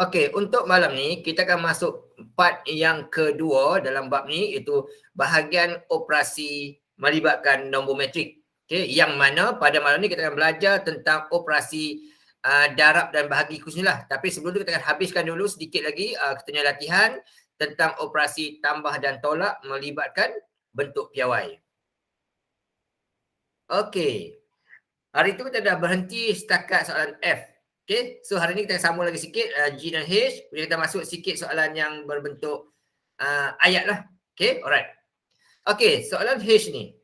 Okey, untuk malam ni kita akan masuk part yang kedua dalam bab ni, iaitu bahagian operasi melibatkan nombor metrik. Okey, yang mana pada malam ni kita akan belajar tentang operasi darab dan bahagi khususnya lah. Tapi sebelum tu kita akan habiskan dulu sedikit lagi kita punya latihan tentang operasi tambah dan tolak melibatkan bentuk piawai. Okey. Hari tu kita dah berhenti setakat soalan F. Okay, so hari ni kita sambung lagi sikit G dan H. Kemudian kita masuk sikit soalan yang berbentuk ayat lah. Okay, alright. Okay, soalan H ni.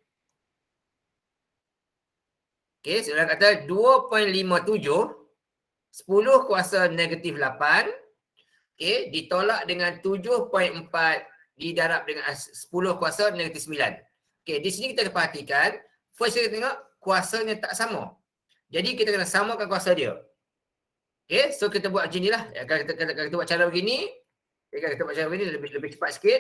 Okay, soalan kata 2.57 10 kuasa negatif 8. Okay, ditolak dengan 7.4 didarab dengan 10 kuasa negatif 9. Okay, di sini kita perhatikan. First kita tengok kuasanya tak sama. Jadi kita kena samakan kuasa dia. Okay, so kita buat macam ni lah. Kalau kita buat cara begini, kalau kita buat cara begini lebih cepat sikit.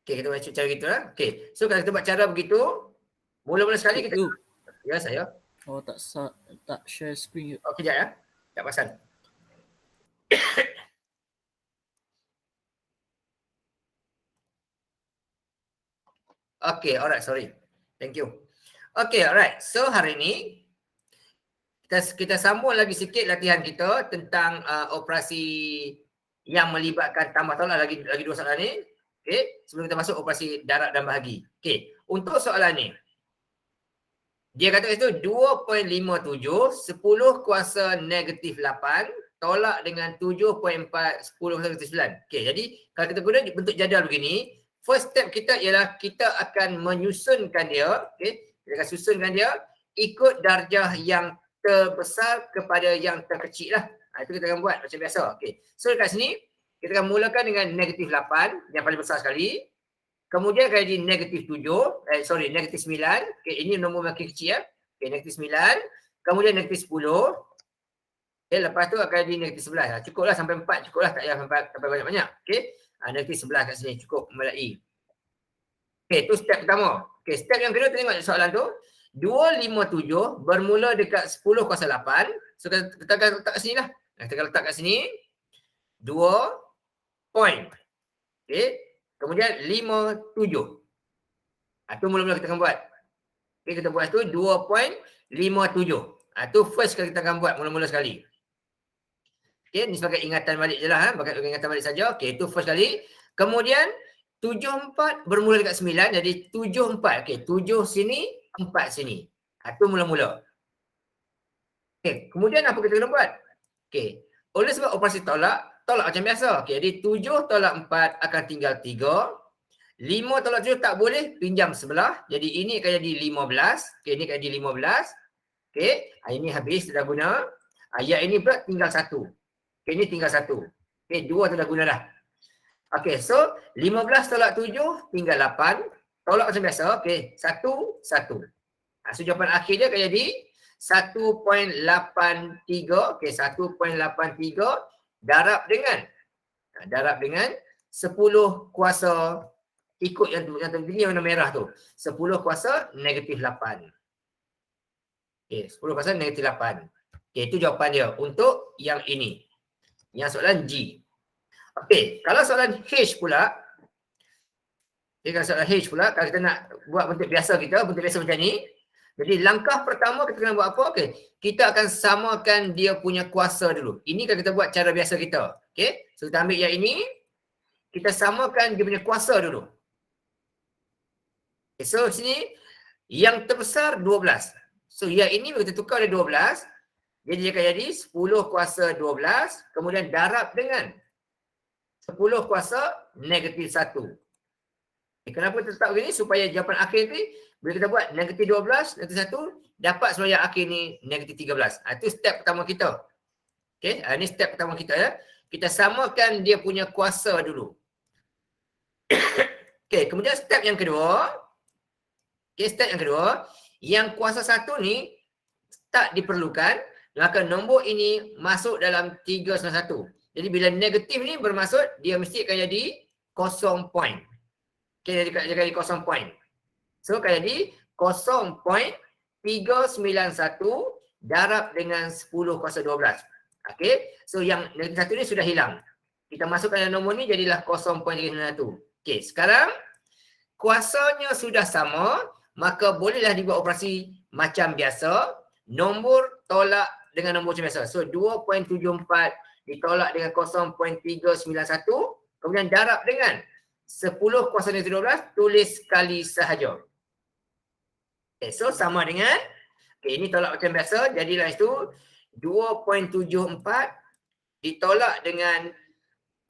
Okay, kita buat cara begitu lah. Okay, so kalau kita buat cara begitu, mula-mula sekali kita... Ya, saya. Oh, tak share screen. Oh, kejap ya. Tak pasal. Okay, alright, sorry. Thank you. Okay, alright. So, hari ni, kita sambung lagi sikit latihan kita tentang operasi yang melibatkan tambah tolak lagi dua soalan ni. Okey, sebelum kita masuk operasi darab dan bahagi. Okey, untuk soalan ni dia kata itu 2.57 10 kuasa negatif 8 tolak dengan 7.4 10 kuasa negatif 9. Okey, jadi kalau kita guna bentuk jadual begini, first step kita ialah kita akan menyusunkan dia, okey, kita akan susunkan dia ikut darjah yang terbesar kepada yang terkecil lah. Itu kita akan buat macam biasa. Okay. So dekat sini, kita akan mulakan dengan negatif 8, yang paling besar sekali. Kemudian akan jadi negatif 7, negatif 9. Okay, ini nombor makin kecil ya. Okay, negatif 9. Kemudian negatif 10. Okay, lepas tu akan jadi negatif 11. Cukup lah sampai 4, cukup lah, tak payah sampai banyak-banyak. Okay, negatif 11 kat sini, cukup melalui. Okay, tu step pertama. Okay, step yang kedua, tengok soalan tu. 257 bermula dekat 10 kuasa 8. So kita akan letak kat sini lah. Kita akan letak kat sini 2 point. Okay. Kemudian 57. Itu mula-mula kita akan buat. Okay, kita buat tu 2.57. Itu first kita akan buat mula-mula sekali. Okay, ni sebagai ingatan balik je lah. Sebagai ingatan balik saja. Okay, itu first kali. Kemudian 74 bermula dekat 9. Jadi 74. Okay, 7 sini, 4 sini. Itu mula-mula. Okay, kemudian apa kita kena buat? Okay, oleh sebab operasi tolak macam biasa. Okay, jadi 7 tolak 4 akan tinggal 3. 5 tolak 7 tak boleh, pinjam sebelah. Jadi ini akan jadi 15. Okay, ini akan jadi 15. Okay, ini habis, dah guna. Ayat ini pula tinggal 1. Okay, ini tinggal 1. Okay, 2 tu dah guna dah. Okay, so 15 tolak 7 tinggal 8. Tolak macam biasa. Okay, 1, 1. So jawapan akhir dia akan jadi 1.83. Okay, 1.83 darab dengan 10 kuasa ikut yang begini warna merah tu. 10 kuasa negatif 8. Okay, 10 kuasa negatif 8. Okay, itu jawapan dia untuk yang ini. Yang soalan G. Okay, kalau soalan H pula. Okay, kalau soalan H pula, kalau kita nak buat bentuk biasa macam ni. Jadi langkah pertama kita kena buat apa? Okay, kita akan samakan dia punya kuasa dulu. Ini kalau kita buat cara biasa kita. Okay, so kita ambil yang ini. Kita samakan dia punya kuasa dulu. Okay, so sini yang terbesar 12. So yang ini kita tukar dia 12. Jadi dia akan jadi 10 kuasa 12. Kemudian darab dengan 10 kuasa negatif 1. Okay, kenapa kita letak begini? Supaya jawapan akhir ni bila kita buat negatif 12, negatif 1, dapat semua yang akhir ni negatif 13. Itu step pertama kita. Okay, ini step pertama kita ya. Kita samakan dia punya kuasa dulu. Okay, kemudian step yang kedua. Okay, step yang kedua. Yang kuasa 1 ni tak diperlukan. Maka nombor ini masuk dalam 391. Jadi bila negatif ni bermaksud dia mesti akan jadi 0 point. Okay, dia jadi 0 point. So akan jadi 0.391 darab dengan 10 kuasa 12. Okey. So yang negatif 1 ni sudah hilang. Kita masukkan dalam nombor ni jadilah 0.391. Okey, sekarang kuasanya sudah sama, maka bolehlah dibuat operasi macam biasa. Nombor tolak dengan nombor macam biasa. So 2.74 ditolak dengan 0.391. Kemudian darab dengan 10 kuasa negatif 12, tulis kali sahaja. Okay, so sama dengan, okay, ini tolak macam biasa, jadilah itu 2.74 ditolak dengan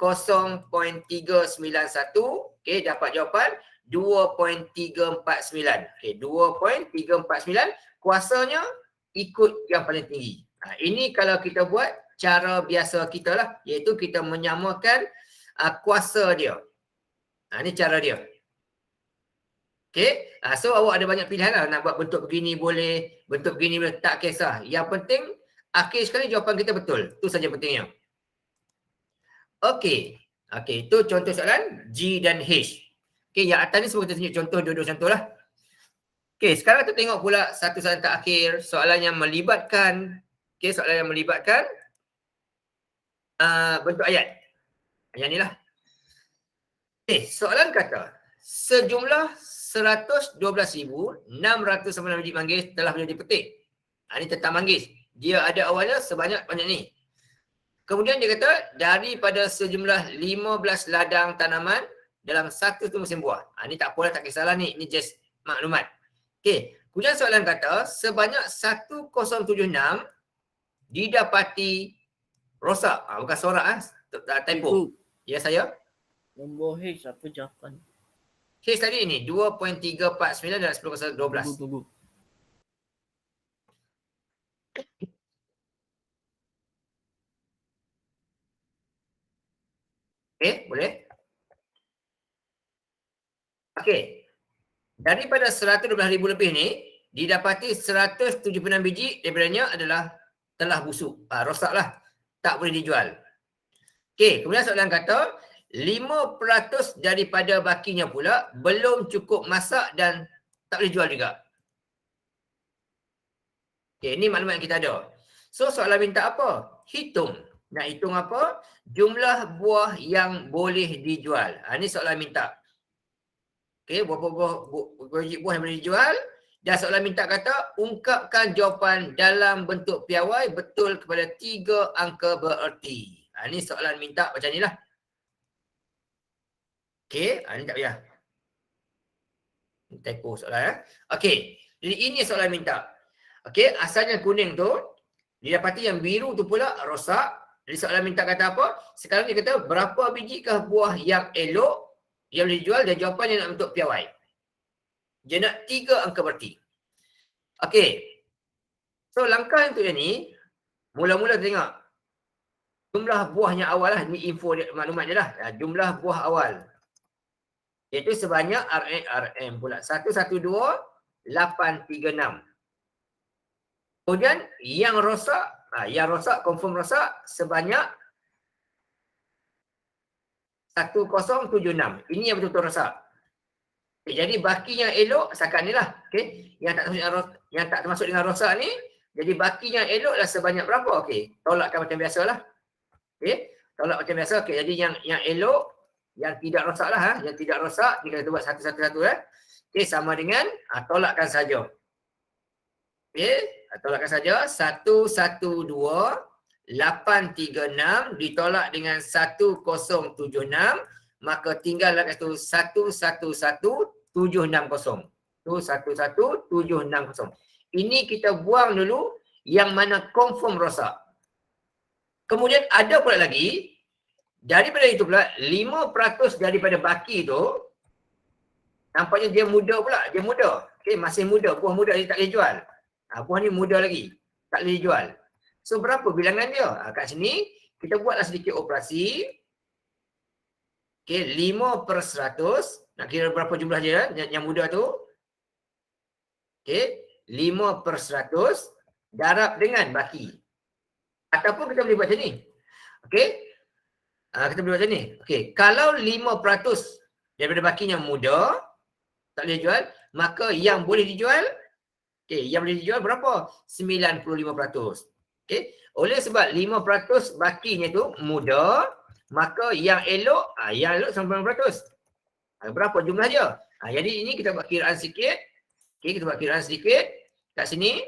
0.391, okay, dapat jawapan 2.349. Okay, 2.349, kuasanya ikut yang paling tinggi. Ini kalau kita buat cara biasa kita lah, iaitu kita menyamakan kuasa dia. Ini cara dia. Okay, so awak ada banyak pilihan lah. Nak buat bentuk begini boleh, bentuk begini boleh, tak kisah. Yang penting akhir sekali jawapan kita betul. Itu saja pentingnya. Okay, itu contoh soalan G dan H. Okay, yang atas ni semua kita tunjuk contoh, dua-dua contoh lah. Okay, sekarang kita tengok pula satu soalan terakhir, soalan yang melibatkan, okay, soalan yang melibatkan bentuk ayat. Yang ni lah. Okay, soalan kata, sejumlah 112,609 biji manggis telah boleh dipetik. Ini tentang manggis. Dia ada awalnya sebanyak-banyak ni. Kemudian dia kata, daripada sejumlah 15 ladang tanaman dalam satu musim buah. Ini tak apalah, tak kisahlah ni. Ini just maklumat. Okey. Kemudian soalan kata, sebanyak 1076 didapati rosak. Bukan sorak, typo. Ya saya. Nombor H apa jawapan? Case tadi ini 2.349 dan 10 kuasa 12. Tunggu. Okey, boleh? Okey. Daripada 112,000 lebih ni, didapati 176 biji daripadanya adalah telah busuk. Rosak lah. Tak boleh dijual. Okey, kemudian soalan kata, 5% daripada bakinya pula belum cukup masak dan tak boleh jual juga. Okay, ini maklumat yang kita ada. So soalan minta apa? Hitung. Nak hitung apa? Jumlah buah yang boleh dijual. Ini soalan minta. Okay, berapa buah yang boleh dijual. Dan soalan minta kata, ungkapkan jawapan dalam bentuk piawai betul kepada 3 angka bererti. Ini soalan minta macam ni lah. Okey, ini tak payah. Typo soalan. Okey, jadi ini soalan minta. Okey, asalnya kuning tu, didapati yang biru tu pula rosak. Jadi soalan minta kata apa? Sekarang dia kata, berapa bijikah buah yang elok yang boleh dijual, dan jawapannya nak bentuk piawai. Dia nak 3 angka berti. Okey. So langkah untuk dia ni, mula-mula tengok. Jumlah buahnya awal lah, ni info dia, maklumat dia lah. Jumlah buah awal. Iaitu sebanyak RM pula. 112,836. Kemudian yang rosak, confirm rosak sebanyak 1076. Ini yang betul-betul rosak. Okay, jadi baki yang elok setakat ni lah. Okay. Yang tak termasuk dengan rosak ni, jadi baki yang elok lah sebanyak berapa? Okay. Tolakkan macam biasa lah. Okay. Tolak macam biasa. Okay. Jadi yang elok, yang tidak rosak lah, yang tidak rosak, ni kita buat satu-satu Okey, sama dengan tolakkan saja. Okey, tolakkan saja 112,836 ditolak dengan 1076, maka tinggallah kat situ 111,760. Tu 11760. Ini kita buang dulu yang mana confirm rosak. Kemudian ada pula lagi, daripada itu pula 5% daripada baki tu nampaknya dia muda pula, dia muda. Okey, masih muda, buah muda dia tak boleh jual. Buah ni muda lagi, tak boleh jual. So berapa bilangan dia? Kat sini kita buatlah sedikit operasi. Okey, 5%, nak kira berapa jumlah dia yang muda tu. Okey, 5% darab dengan baki. Ataupun kita boleh buat macam ni. Okey. Kita boleh buat macam ni. Okey, kalau 5% daripada bakinya muda, tak boleh jual, maka yang boleh dijual Okey, yang boleh dijual berapa? 95%. Okey, oleh sebab 5% bakinya tu muda, maka yang elok 95%. Berapa jumlah dia? Jadi ini kita buat kiraan sikit. Okey, kita buat kiraan sedikit. Kat sini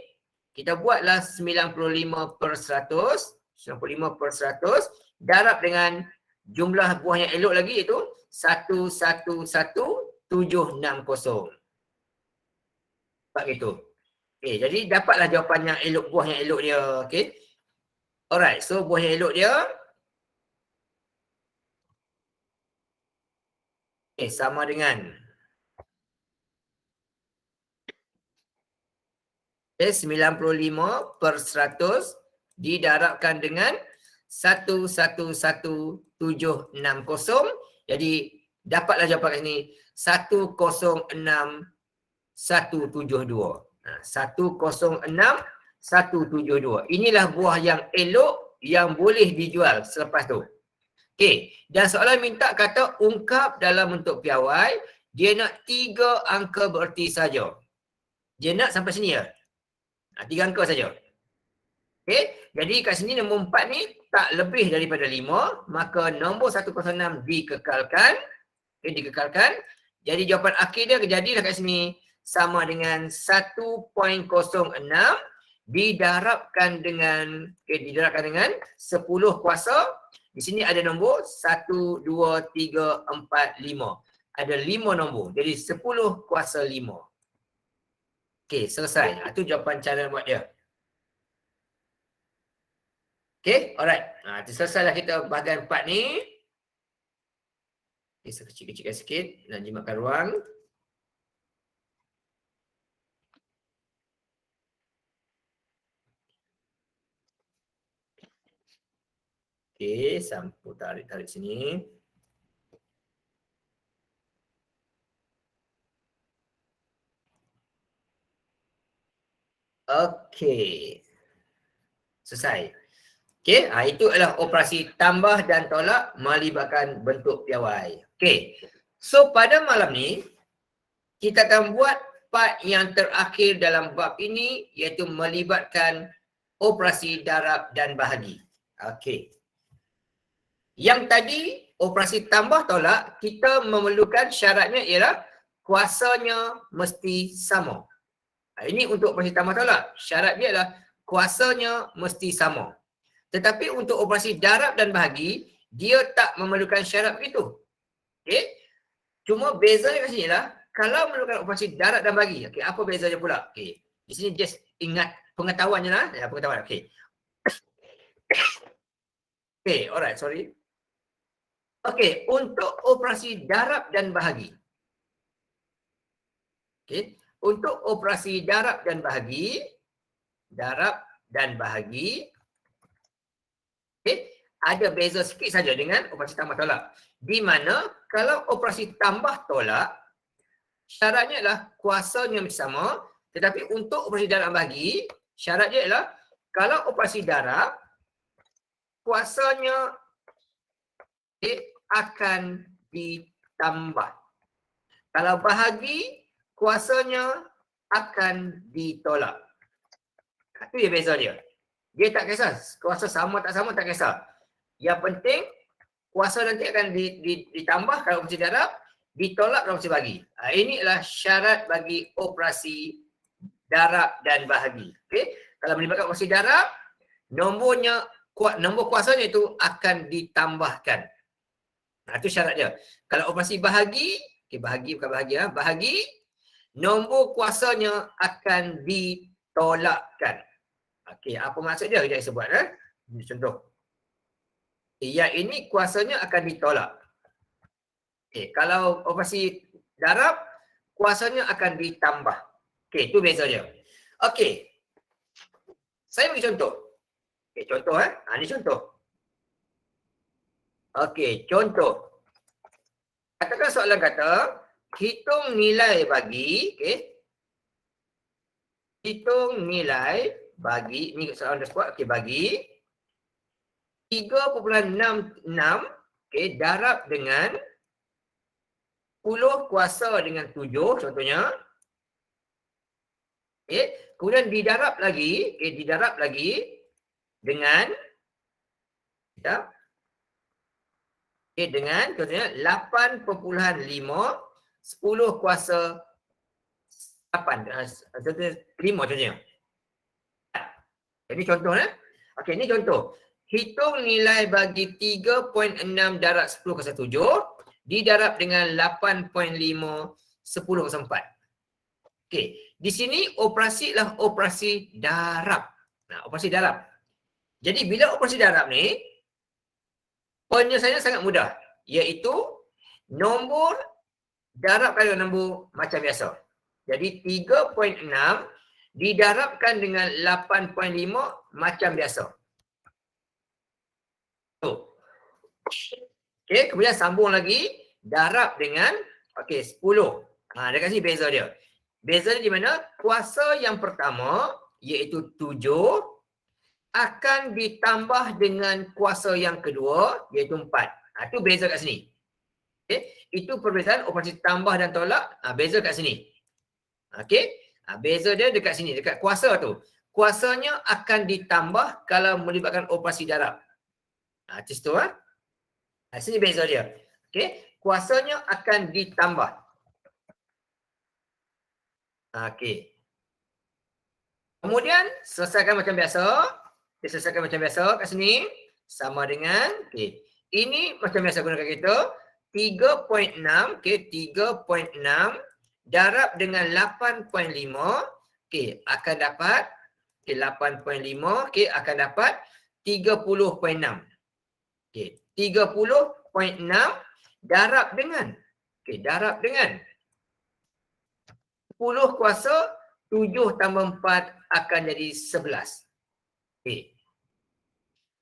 kita buatlah 95%, 95% darab dengan jumlah buah yang elok lagi iaitu 111,760. Sebab itu. Okey, jadi dapatlah jawapan yang elok, buah yang elok dia. Okey. Alright, so buah yang elok dia sama dengan 95% didarabkan dengan 111,760. Jadi dapatlah jawapan kat sini 106,172. 106,172. Inilah buah yang elok yang boleh dijual selepas tu. Okey, dan soalan minta kata ungkap dalam bentuk piawai, dia nak 3 angka bererti saja. Dia nak sampai sini ya. 3 angka saja. Okey, jadi kat sini nombor 4 ni tak lebih daripada 5, maka nombor 106 dikekalkan. Okey, dikekalkan. Jadi jawapan akhir dia jadilah kat sini sama dengan 1.06 didarabkan dengan 10 kuasa. Di sini ada nombor 1, 2, 3, 4, 5. Ada 5 nombor. Jadi 10 kuasa 5. Okey, selesai. Itu jawapan cara buat dia. Okey, alright. Selesailah kita bahagian 4 ni. Okay, saya kecil-kecilkan sikit dan jimatkan ruang. Okey, sampul tarik sini. Okey. Selesai. Okey, itu adalah operasi tambah dan tolak melibatkan bentuk piawai. Okey. So pada malam ni kita akan buat part yang terakhir dalam bab ini iaitu melibatkan operasi darab dan bahagi. Okey. Yang tadi operasi tambah tolak kita memerlukan syaratnya ialah kuasanya mesti sama. Ini untuk operasi tambah tolak. Syarat dia adalah kuasanya mesti sama. Tetapi untuk operasi darab dan bahagi, dia tak memerlukan syarat begitu. Okey? Cuma bezanya kat sini lah, kalau memerlukan operasi darab dan bahagi, okey, apa bezanya pula? Okey. Di sini just ingat pengetahuan je lah. Pengetahuan. Okey. Okey, alright, sorry. Okey, untuk operasi darab dan bahagi. Okey. Untuk operasi darab dan bahagi, okay, ada beza sikit saja dengan operasi tambah tolak. Di mana kalau operasi tambah tolak, syaratnya adalah kuasanya sama, tetapi untuk operasi darab dan bahagi, syaratnya adalah kalau operasi darab, kuasanya akan ditambah. Kalau bahagi, kuasanya akan ditolak. Itu dia beza dia. Dia tak kisah kuasa sama tak sama, tak kisah. Yang penting kuasa nanti akan ditambah kalau operasi darab, ditolak kalau operasi bahagi. Ini adalah syarat bagi operasi darab dan bahagi. Okey, kalau melibatkan operasi darab, nombor kuasanya itu akan ditambahkan. Itu syarat dia. Kalau operasi bahagi, bahagi bukan bahagia, bahagi, nombor kuasanya akan ditolakkan. Okey, apa maksud dia? Kita sebut contoh. Yang ini kuasanya akan ditolak. Okey, kalau operasi darab, kuasanya akan ditambah. Okey, itu beza dia. Okey. Saya bagi contoh. Okey, contoh ini contoh. Okey, contoh. Katakan soalan kata, hitung nilai bagi, okey. Hitung nilai bagi, ni soalan dah buat, okey, bagi 3.66, okey, darab dengan 10 kuasa dengan 7 contohnya. Okey, kemudian didarab lagi, didarab lagi dengan dengan contohnya 8.5 10 kuasa 8 contohnya 5 contohnya. Ini contoh Okey, ini contoh. Hitung nilai bagi 3.6 darab 10 kuasa 7 didarab dengan 8.5 10 kuasa 4. Okey, di sini operasi lah operasi darab. Nah, operasi darab. Jadi bila operasi darab ni, penyelesaiannya sangat mudah, iaitu nombor darab kali nombor macam biasa. Jadi 3.6 didarabkan dengan 8.5 macam biasa. Okey, kemudian sambung lagi darab dengan 10. Dekat sini beza dia. Beza dia di mana kuasa yang pertama iaitu 7 akan ditambah dengan kuasa yang kedua iaitu 4. Itu beza kat sini. Okey, itu perbezaan operasi tambah dan tolak. Beza kat sini. Okey, beza dia dekat sini, dekat kuasa tu. Kuasanya akan ditambah kalau melibatkan operasi darab. Macam tu sini beza dia. Okey, kuasanya akan ditambah. Okey. Kemudian selesaikan macam biasa. Selesaikan macam biasa kat sini. Sama dengan, ini macam biasa gunakan kita. 3.6, 3.6 darab dengan 8.5, akan dapat, 8.5, akan dapat 30.6. 30.6 darab dengan, darab dengan 10 kuasa 7 tambah 4 akan jadi 11.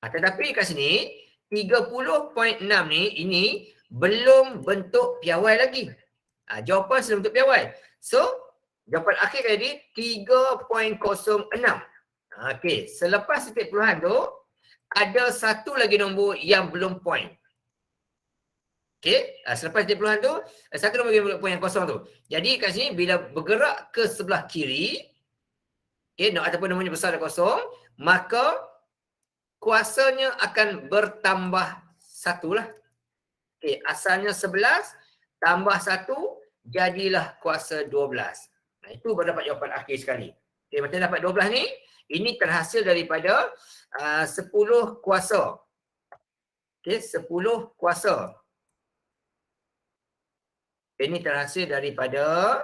Tetapi kat sini 30.6 ni, ini belum bentuk piawai lagi. Jawapan sudah bentuk piawai. So, jawapan akhir jadi 3.06. Selepas titik puluhan tu, ada satu lagi nombor yang belum point. Selepas titik puluhan tu, satu nombor yang belum point yang kosong tu. Jadi kat sini bila bergerak ke sebelah kiri, ataupun nombornya besar dan kosong, maka kuasanya akan bertambah satu lah. Asalnya 11 tambah 1 jadilah kuasa 12. Itu baru dapat jawapan akhir sekali. Macam dapat 12 ni, ini terhasil daripada 10 kuasa. 10 kuasa. Ini terhasil daripada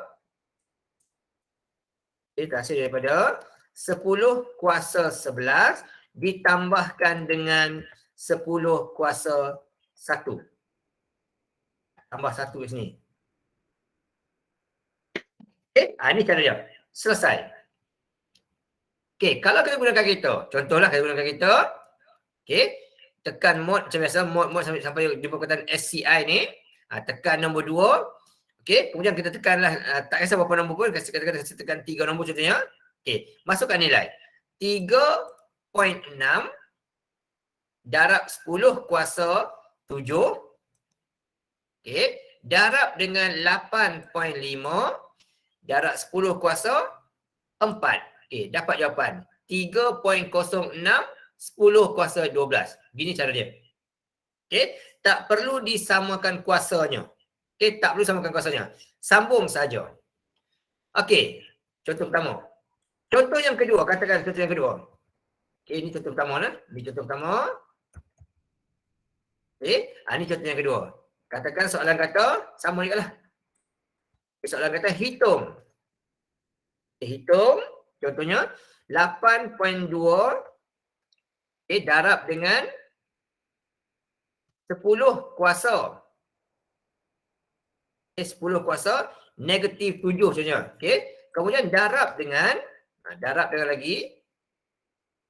10 kuasa 11 ditambahkan dengan 10 kuasa 1. Tambah 1 kat sini. Ini cara dia. Selesai. Kalau kita gunakan kereta, contohlah kita gunakan kereta, tekan mod macam biasa, mod sampai jumpa perkataan SCI ni, tekan nombor 2, kemudian kita tekanlah, tak kisah berapa nombor pun, katakan kita tekan 3 nombor contohnya, masukkan nilai. 3.6 darab 10 kuasa 7, darab dengan 8.5 darab 10 kuasa 4. Dapat jawapan 3.06 10 kuasa 12. Gini cara dia. Tak perlu disamakan kuasanya. Tak perlu samakan kuasanya. Sambung saja. Contoh pertama. Contoh yang kedua, katakan contoh yang kedua. Ini contoh pertama lah. Ini contoh pertama. Ini contoh yang kedua. Katakan soalan kata, sama juga lah. Soalan kata hitung. Hitung, contohnya 8.2 darab dengan 10 kuasa. 10 kuasa negatif 7 contohnya. Kemudian darab dengan lagi.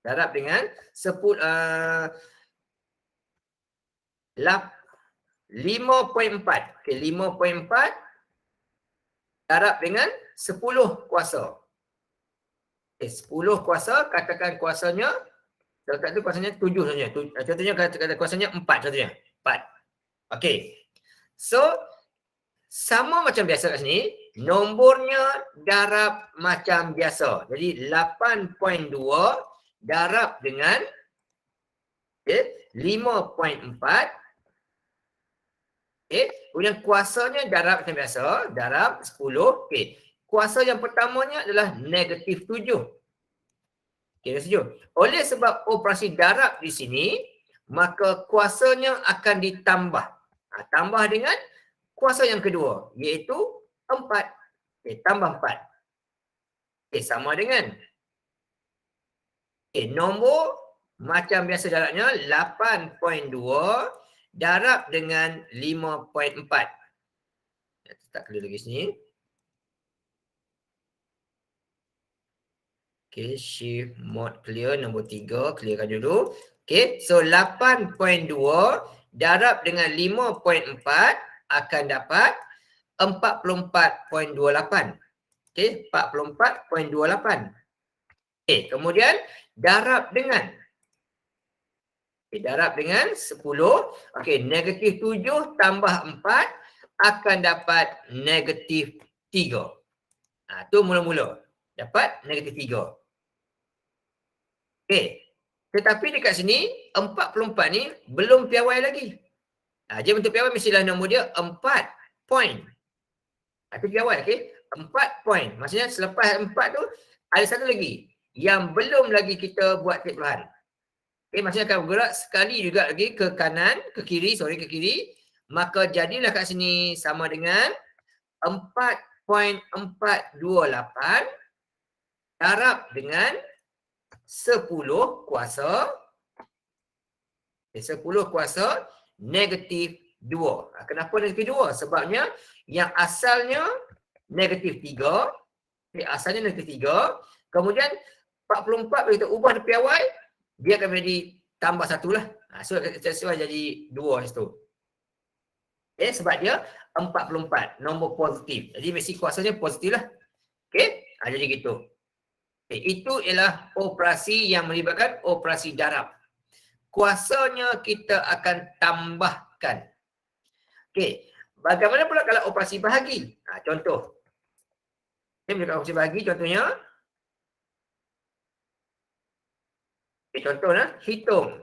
Darab dengan 5.4. 5.4 darab dengan 10 kuasa. 10 kuasa, katakan kuasanya, letak tu kuasanya 7 saja. Contohnya kata kuasanya 4 contohnya. 4. So, sama macam biasa kat sini, nombornya darab macam biasa. Jadi 8.2 darab dengan 5.4. Kemudian kuasanya darab macam biasa, darab 10. Kuasa yang pertamanya adalah negatif 7. Setuju? Oleh sebab operasi darab di sini, maka kuasanya akan ditambah. Tambah dengan kuasa yang kedua, iaitu 4. Tambah 4. Sama dengan nombor macam biasa darabnya 8.2 darab dengan 5.4. Tak clear lagi sini. Shift mode clear, nombor 3 clearkan dulu. So 8.2 darab dengan 5.4 akan dapat 44.28. 44.28. Kemudian darab dengan darab dengan 10. Negatif 7 tambah 4 akan dapat negatif 3. Tu mula-mula dapat negatif 3. Tetapi dekat sini 44 ni belum piawai lagi. Dia bentuk piawai mestilah nombor dia 4 point. Itu piawai, 4 point. Maksudnya selepas 4 tu ada satu lagi yang belum lagi kita buat titik peluhan. Maksudnya akan bergerak sekali juga lagi ke kanan, ke kiri. Maka jadilah kat sini sama dengan 4.428 darab dengan 10 kuasa 10 kuasa negatif 2. Kenapa negatif 2? Sebabnya yang asalnya negatif 3. Asalnya negatif 3. Kemudian 44 bila kita ubah dia piawai, dia akan menjadi tambah 1 lah. So sesuai jadi 2 situ. Sebab dia 44, nombor positif. Jadi mesti kuasanya positif lah. Jadi gitu. Itu ialah operasi yang melibatkan operasi darab. Kuasanya kita akan tambahkan. Bagaimana pula kalau operasi bahagi? Contoh. Bila operasi bahagi contohnya. Contohnya, hitung.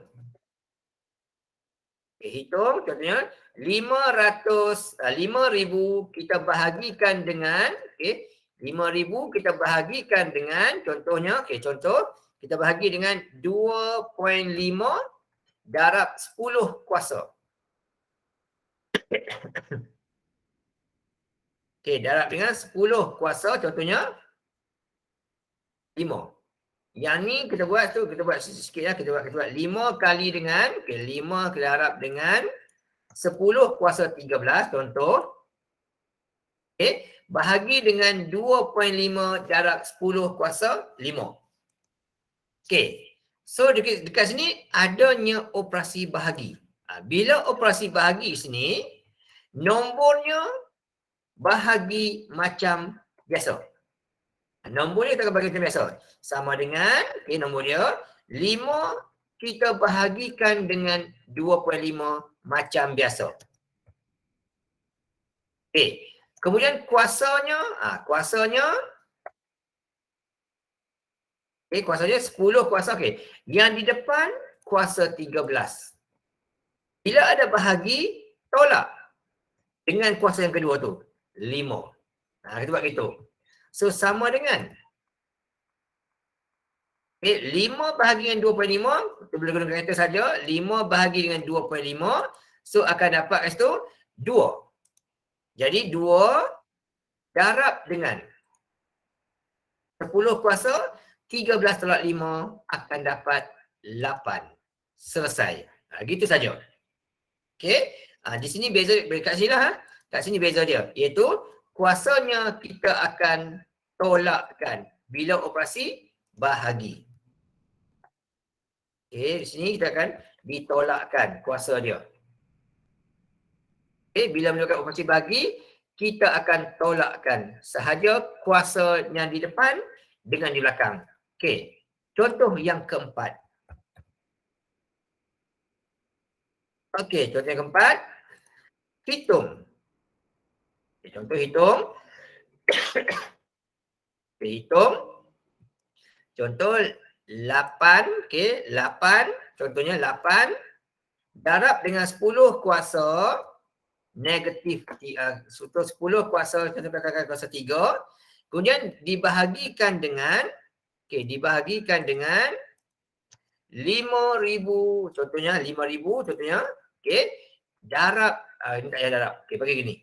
Hitung contohnya 5,000 kita bahagikan dengan 5,000 kita bahagikan dengan contohnya contoh kita bahagi dengan 2.5 darab 10 kuasa. Darab dengan 10 kuasa contohnya 5. Yang ni kita buat sikit lah. Kita buat 5 kali dengan 5 kita darab dengan 10 kuasa 13 contoh. Bahagi dengan 2.5 darab 10 kuasa 5. So dekat sini adanya operasi bahagi. Bila operasi bahagi sini, nombornya bahagi macam biasa. Nombor dia kita akan bagi macam biasa. Sama dengan, nombor dia, 5 kita bahagikan dengan 2.5 macam biasa. Kemudian kuasanya, kuasanya 10 kuasa, Yang di depan, kuasa 13. Bila ada bahagi, tolak dengan kuasa yang kedua tu, 5. Kita buat gitu. So, sama dengan 5 bahagi dengan 2.5, kita boleh gunakan kata saja, 5 bahagi dengan 2.5, so akan dapat kat situ 2. Jadi 2 darab dengan 10 kuasa, 13 tolak 5 akan dapat 8. Selesai. Gitu saja. Di sini beza, kat sini lah. Kat sini beza dia, iaitu kuasanya kita akan tolakkan bila operasi bahagi. Di sini kita akan ditolakkan kuasa dia. Bila melakukan operasi bahagi, kita akan tolakkan sahaja kuasa yang di depan dengan di belakang. Contoh yang keempat. Contoh yang keempat. Hitung. Contoh hitung. Kita hitung. Contoh 8, okey, 8, contohnya 8 darab dengan 10 kuasa negatif 10 kuasa kuasa 3, kemudian dibahagikan dengan dibahagikan dengan 5,000, contohnya 5,000 contohnya, okey, darab ini tak payah darab. Okey, bagi gini.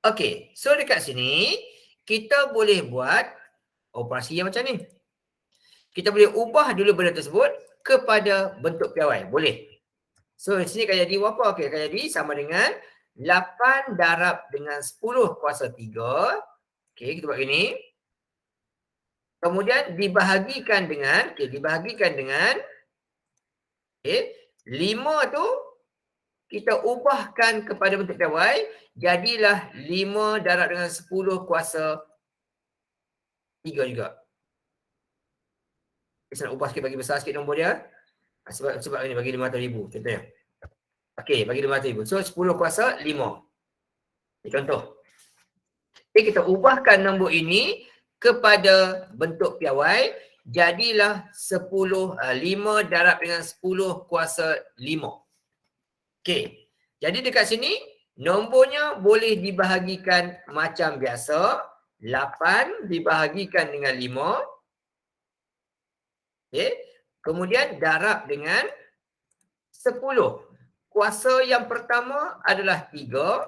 Okey, so dekat sini kita boleh buat operasi yang macam ni. Kita boleh ubah dulu benda tersebut kepada bentuk piawai. Boleh. So di sini akan jadi berapa? Okey, akan jadi sama dengan 8 darab dengan 10 kuasa 3. Okey, kita buat gini. Kemudian dibahagikan dengan, dibahagikan dengan 5 tu kita ubahkan kepada bentuk piawai, jadilah 5 darab dengan 10 kuasa 3 juga. Saya nak ubah sikit, bagi besar sikit nombor dia. Sebab ini bagi 500,000 contohnya. Okey, bagi 500,000. So 10 kuasa 5. Ini contoh. Jadi kita ubahkan nombor ini kepada bentuk piawai, jadilah 5 darab dengan 10 kuasa 5. Okey. Jadi dekat sini nombornya boleh dibahagikan macam biasa. 8 dibahagikan dengan 5. Okey. Kemudian darab dengan 10. Kuasa yang pertama adalah 3.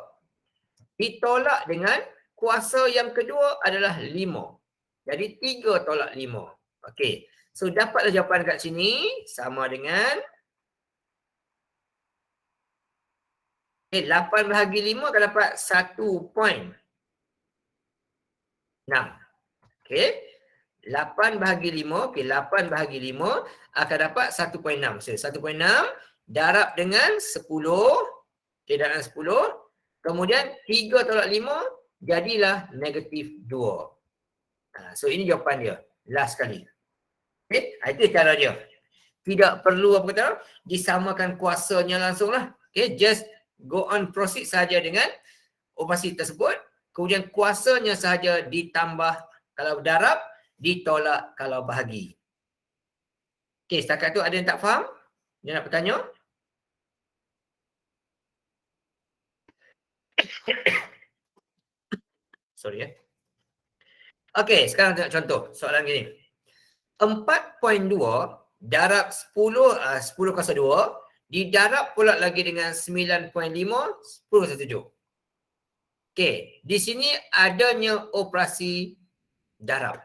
Ditolak dengan kuasa yang kedua adalah 5. Jadi 3 tolak 5. Okey. So dapatlah jawapan kat sini sama dengan 8 bahagi 5 akan dapat 1.6. Okey. 8 bahagi 5, okey, 8 bahagi 5 akan dapat 1.6. So 1.6 darab dengan 10, okey, darab dengan 10. Kemudian 3 tolak 5 jadilah negatif 2. So ini jawapan dia. Last sekali. Okey, itu cara dia. Tidak perlu apa kata disamakan kuasanya langsung lah. Okey, just go on proceed saja dengan operasi tersebut. Kemudian kuasanya sahaja ditambah kalau darab, ditolak kalau bahagi. Okey, setakat tu ada yang tak faham? Dia nak bertanya? Sorry ya. Okey, sekarang tengok contoh soalan gini. 4.2 darab 10 kuasa 2 didarab pula lagi dengan 9.5 10 kuasa 7. Okey, di sini adanya operasi darab.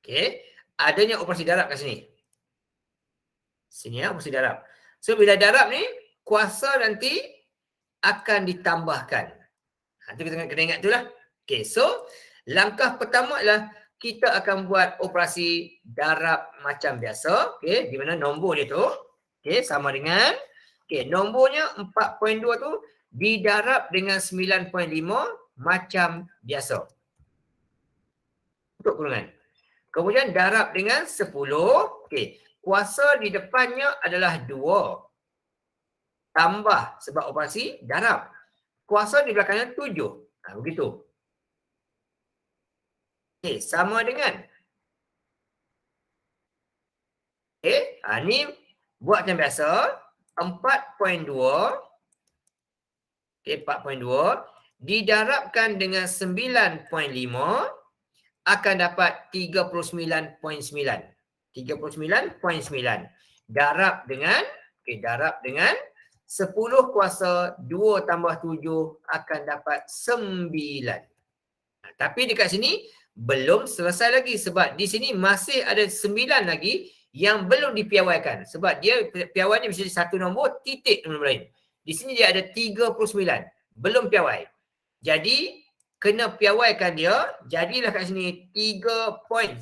Okey, adanya operasi darab kat sini. Sini ya, operasi darab. So bila darab ni, kuasa nanti akan ditambahkan. Itu kita kena ingat tu lah. Okey, so langkah pertama adalah kita akan buat operasi darab macam biasa. Okey, di mana nombor dia tu, okey, sama dengan, okey, nombornya 4.2 tu didarab dengan 9.5 macam biasa. Untuk kurungan. Kemudian darab dengan 10. Okey, kuasa di depannya adalah 2. Tambah sebab operasi darab. Kuasa di belakangnya 7. Begitu. Okey, sama dengan. Okey, ni buat macam biasa. 4.2. Okey, 4.2 didarabkan dengan 9.5 akan dapat 39.9. 39.9 darab dengan, okey, darab dengan 10 kuasa 2 tambah 7 akan dapat 9. Tapi dekat sini belum selesai lagi sebab di sini masih ada 9 lagi yang belum dipiawaikan. Sebab dia piawainya mesti satu nombor titik nombor lain. Di sini dia ada 39. Belum piawai. Jadi kena piawaikan dia, jadilah kat sini 3.99.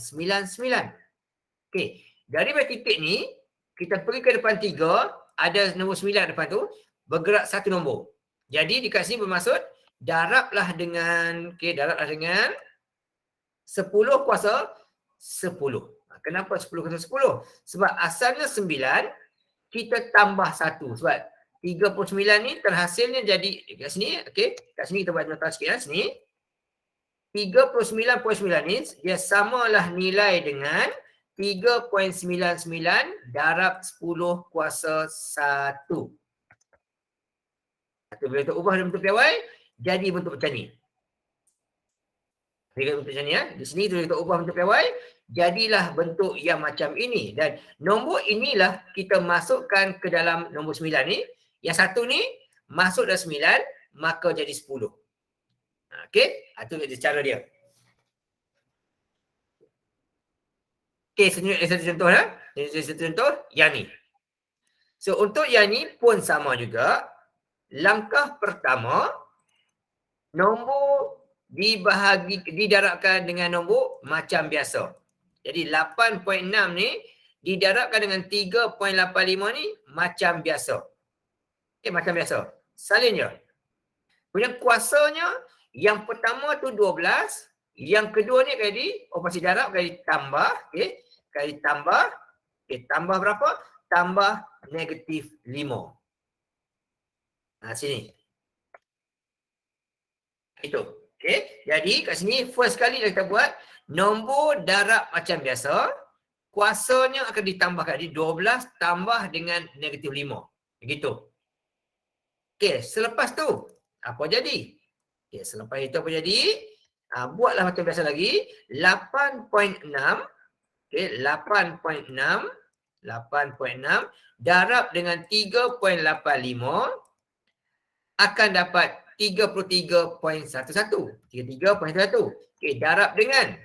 Okey, daripada titik ni, kita pergi ke depan 3, ada nombor 9 depan tu, bergerak satu nombor. Jadi dekat sini bermaksud, darablah dengan, okey, darablah dengan 10 kuasa 10. Kenapa 10 kuasa 10? Sebab asalnya 9, kita tambah 1. Sebab 39 ni terhasilnya jadi, kat sini, okey, kat sini kita buat nota sikit lah, sini. 39.9 ni dia samalah nilai dengan 3.99 darab 10 kuasa 1. Bila kita ubah dalam bentuk piawai, jadi bentuk macam ni. Bila bentuk macam ni ya. Di sini kita ubah bentuk piawai, jadilah bentuk yang macam ini. Dan nombor inilah kita masukkan ke dalam nombor 9 ni. Yang satu ni masuk dalam 9, maka jadi 10. Okey, itu cara dia. Okey, satu contoh ya. Satu contoh yang ni. So untuk yang ni pun sama juga. Langkah pertama, nombor didarabkan dengan nombor macam biasa. Jadi 8.6 ni didarabkan dengan 3.85 ni macam biasa. Okey, macam biasa. Salin je. Kemudian kuasanya yang pertama tu 12, yang kedua ni kali operasi darab kali tambah, okey, kali tambah, okey, tambah berapa? Tambah negatif 5. Sini. Itu. Okey. Jadi kat sini first kali kita buat nombor darab macam biasa, kuasanya akan ditambahkan. Jadi 12 tambah dengan negatif 5. Begitu. Okey, selepas tu apa jadi? Okey, selepas itu apa jadi? Buatlah macam biasa lagi. 8.6. Okey, 8.6 darab dengan 3.85 akan dapat 33.11. 33.11. Okey, darab dengan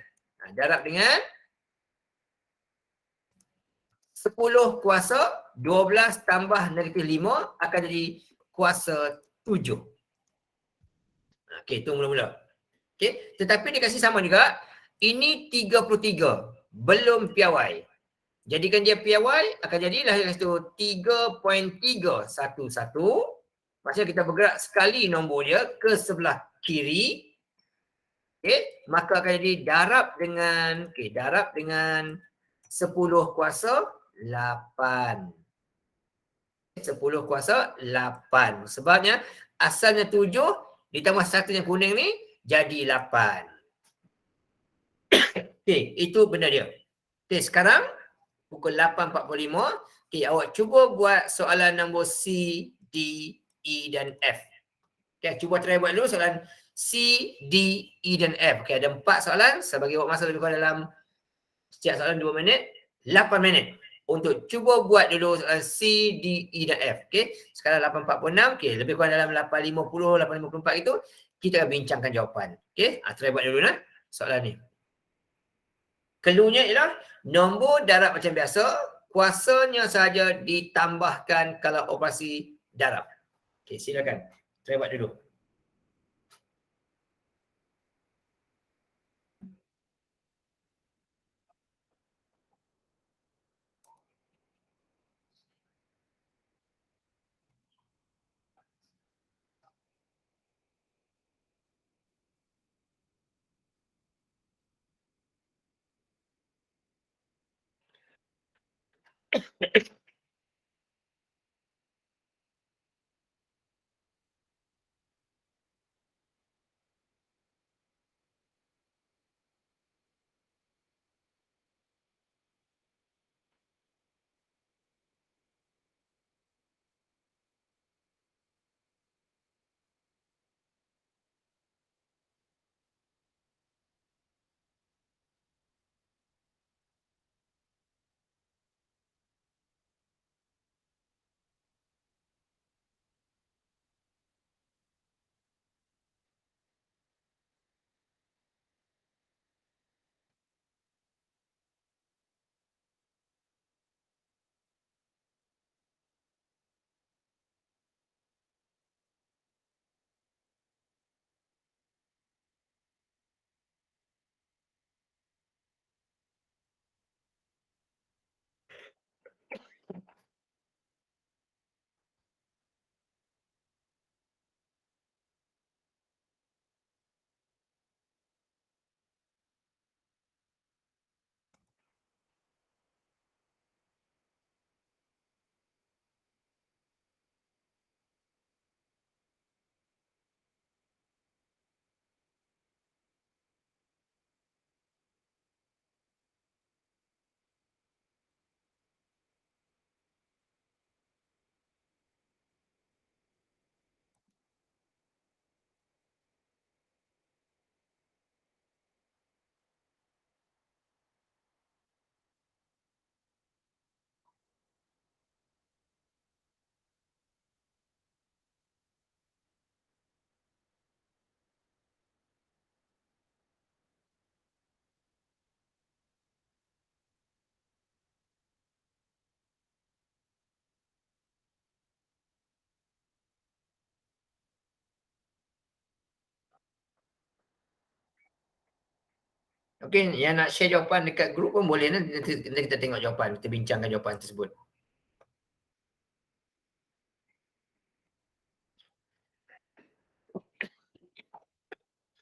10 kuasa 12 tambah negatif 5 akan jadi kuasa 7. Okey, itu mula-mula. Okey, tetapi dia kasih sama juga. Ini 33, belum piawai. Jadikan dia piawai, akan jadilah kat situ 3.311. Maksudnya kita bergerak sekali nombor dia ke sebelah kiri. Okey, maka akan jadi darab dengan 10 kuasa 8. 10 kuasa 8. Sebabnya asalnya 7 ditambah 1 yang kuning ni jadi 8. Okey, itu benda dia. Okey, sekarang pukul 8.45. Okey, awak cuba buat soalan nombor C, D, E dan F. Okay, cuba try buat dulu soalan C, D, E dan F. Okay, ada 4 soalan. Saya bagi awak masa lebih kurang dalam setiap soalan 2 minit, 8 minit. Untuk cuba buat dulu soalan C, D, E dan F. Okay, sekarang 8.46. Okay, lebih kurang dalam 8.50, 8.54 itu, kita akan bincangkan jawapan. Okay, try buat dulu nah soalan ni. Cluenya ialah nombor darab macam biasa, kuasanya saja ditambahkan kalau operasi darab. Okay, silakan. Try buat dulu. Okey, yang nak share jawapan dekat grup pun boleh, nanti kita tengok jawapan, kita bincangkan jawapan tersebut.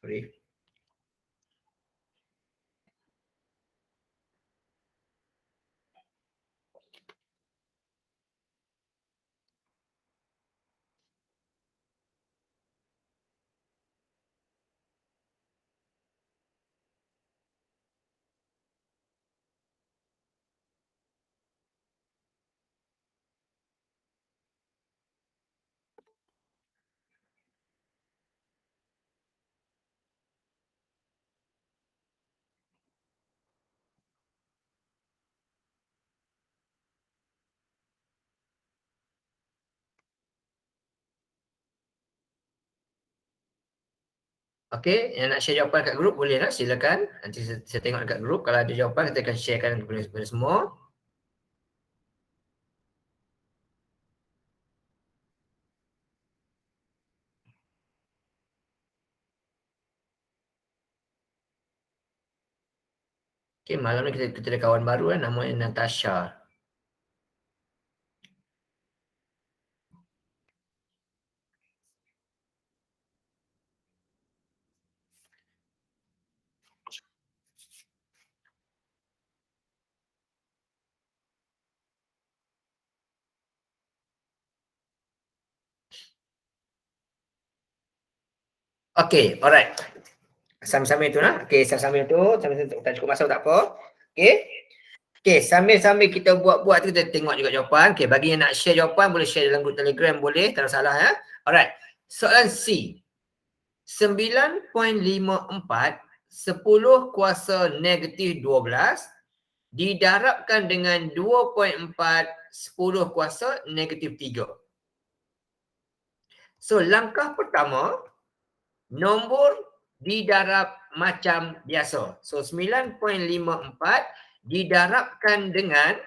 Sorry. Okey, yang nak share jawapan kat grup boleh lah, silakan. Nanti saya tengok dekat grup, kalau ada jawapan kita akan sharekan kepada semua. Okey, malam ni kita ada kawan baru namanya Natasha. Okey, alright. Sambil-sambil tu lah. Okey, sambil-sambil tu, tak cukup masa tak apa. Okey. Okey, sambil-sambil kita buat-buat tu kita tengok juga jawapan. Okey, bagi yang nak share jawapan boleh share dalam grup Telegram boleh, tak ada salah ya. Alright. Soalan C. 9.54 10 kuasa negatif 12 didarabkan dengan 2.4 10 kuasa negatif 3. So, langkah pertama, nombor didarab macam biasa. So 9.54 didarabkan dengan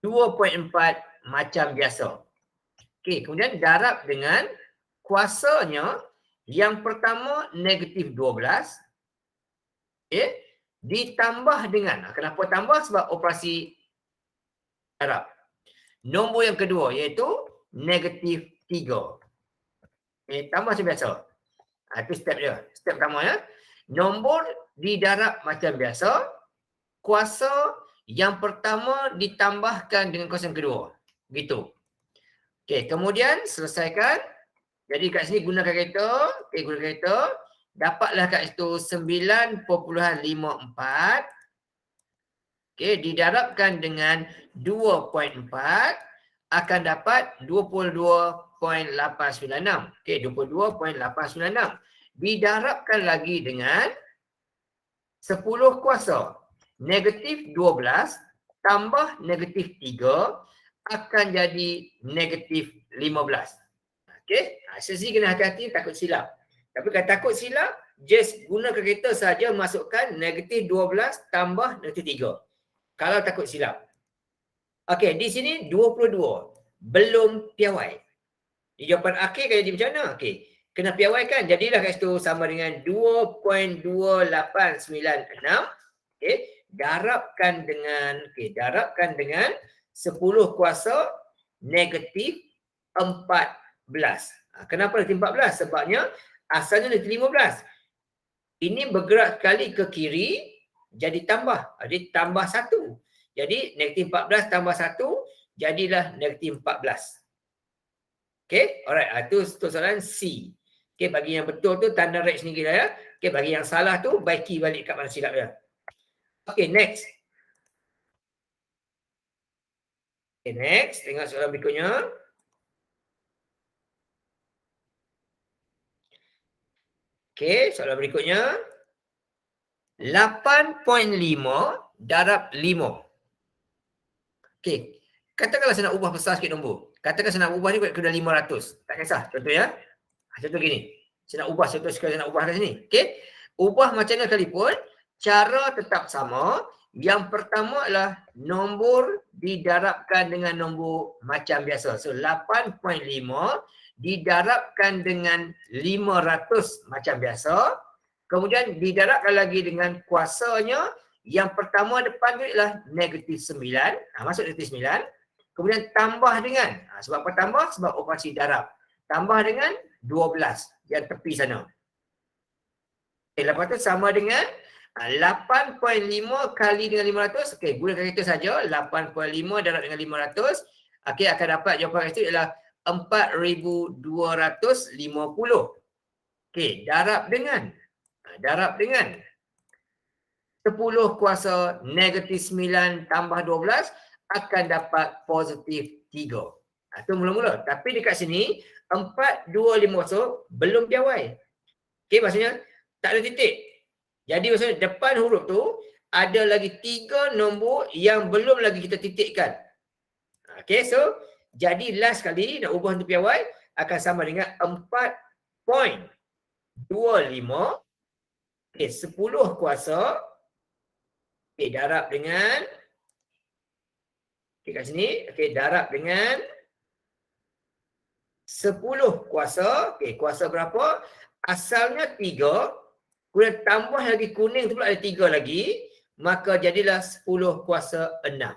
2.4 macam biasa. Okey, kemudian darab dengan kuasanya yang pertama negatif 12. Okey, ditambah dengan, kenapa tambah? Sebab operasi darab. Nombor yang kedua iaitu negatif 3. Okey, tambah macam biasa. Itu step dia. Step pertama ya. Nombor didarab macam biasa. Kuasa yang pertama ditambahkan dengan kuasa yang kedua. Gitu. Okey, kemudian selesaikan. Jadi kat sini gunakan kereta. Okey, guna kereta. Dapatlah kat situ 9.54. Okey, didarabkan dengan 2.4 akan dapat 22.896. Okey, 22.896. Didarabkan lagi dengan 10 kuasa. Negatif 12 tambah negatif 3 akan jadi negatif 15. Okey, sesi kena hati-hati takut silap. Tapi kalau takut silap, just gunakan kereta saja masukkan negatif 12 tambah negatif 3. Kalau takut silap. Okey, di sini 22. Belum piawai. Di jawapan akhir kan jadi macam mana? Okey, kena piawai kan? Jadilah kat situ sama dengan 2.2896. Okey, darabkan dengan 10 kuasa negatif 14. Kenapa negatif 14? Sebabnya asalnya negatif 15. Ini bergerak sekali ke kiri, jadi tambah. Jadi tambah 1. Jadi negatif 14 tambah 1, jadilah negatif 14. Okey, alright. Itu soalan C. Okey, bagi yang betul tu tanda red sendiri lah ya. Okey, bagi yang salah tu baiki balik kat mana silap dia. Okey, next. Okey, next. Tengok soalan berikutnya. Okey, soalan berikutnya. 8.5 darab 5. Okey, katakanlah saya nak ubah besar sikit nombor. Katakan saya nak ubah ni kena 500. Tak kisah, contoh ya. Contoh gini. Saya nak ubah, contoh sekali saya nak ubah kat sini. Okey, ubah macam mana sekalipun, cara tetap sama. Yang pertama adalah nombor didarabkan dengan nombor macam biasa. So 8.5 didarabkan dengan 500 macam biasa. Kemudian didarabkan lagi dengan kuasanya. Yang pertama depan tu ialah -9. Masuk -9. Kemudian tambah dengan, sebab apa tambah? Sebab operasi darab. Tambah dengan 12 yang tepi sana. Lepas tu sama dengan 8.5 kali dengan 500. Okey, gunakan itu saja. 8.5 darab dengan 500. Okey, akan dapat jawapan itu ialah 4,250. Okey, darab dengan 10 kuasa -9 tambah 12 akan dapat +3. Itu mula-mula. Tapi dekat sini 4,250 belum piawai. Okey, maksudnya tak ada titik. Jadi maksudnya depan huruf tu ada lagi 3 nombor yang belum lagi kita titikkan. Okey, so jadi last kali nak ubah untuk piawai akan sama dengan 4.25. Okey, 10 kuasa. Okey, darab dengan, okey kat sini, okey darab dengan 10 kuasa. Okey, kuasa berapa? Asalnya 3. Kemudian tambah lagi kuning tu pula ada 3 lagi. Maka jadilah 10 kuasa 6.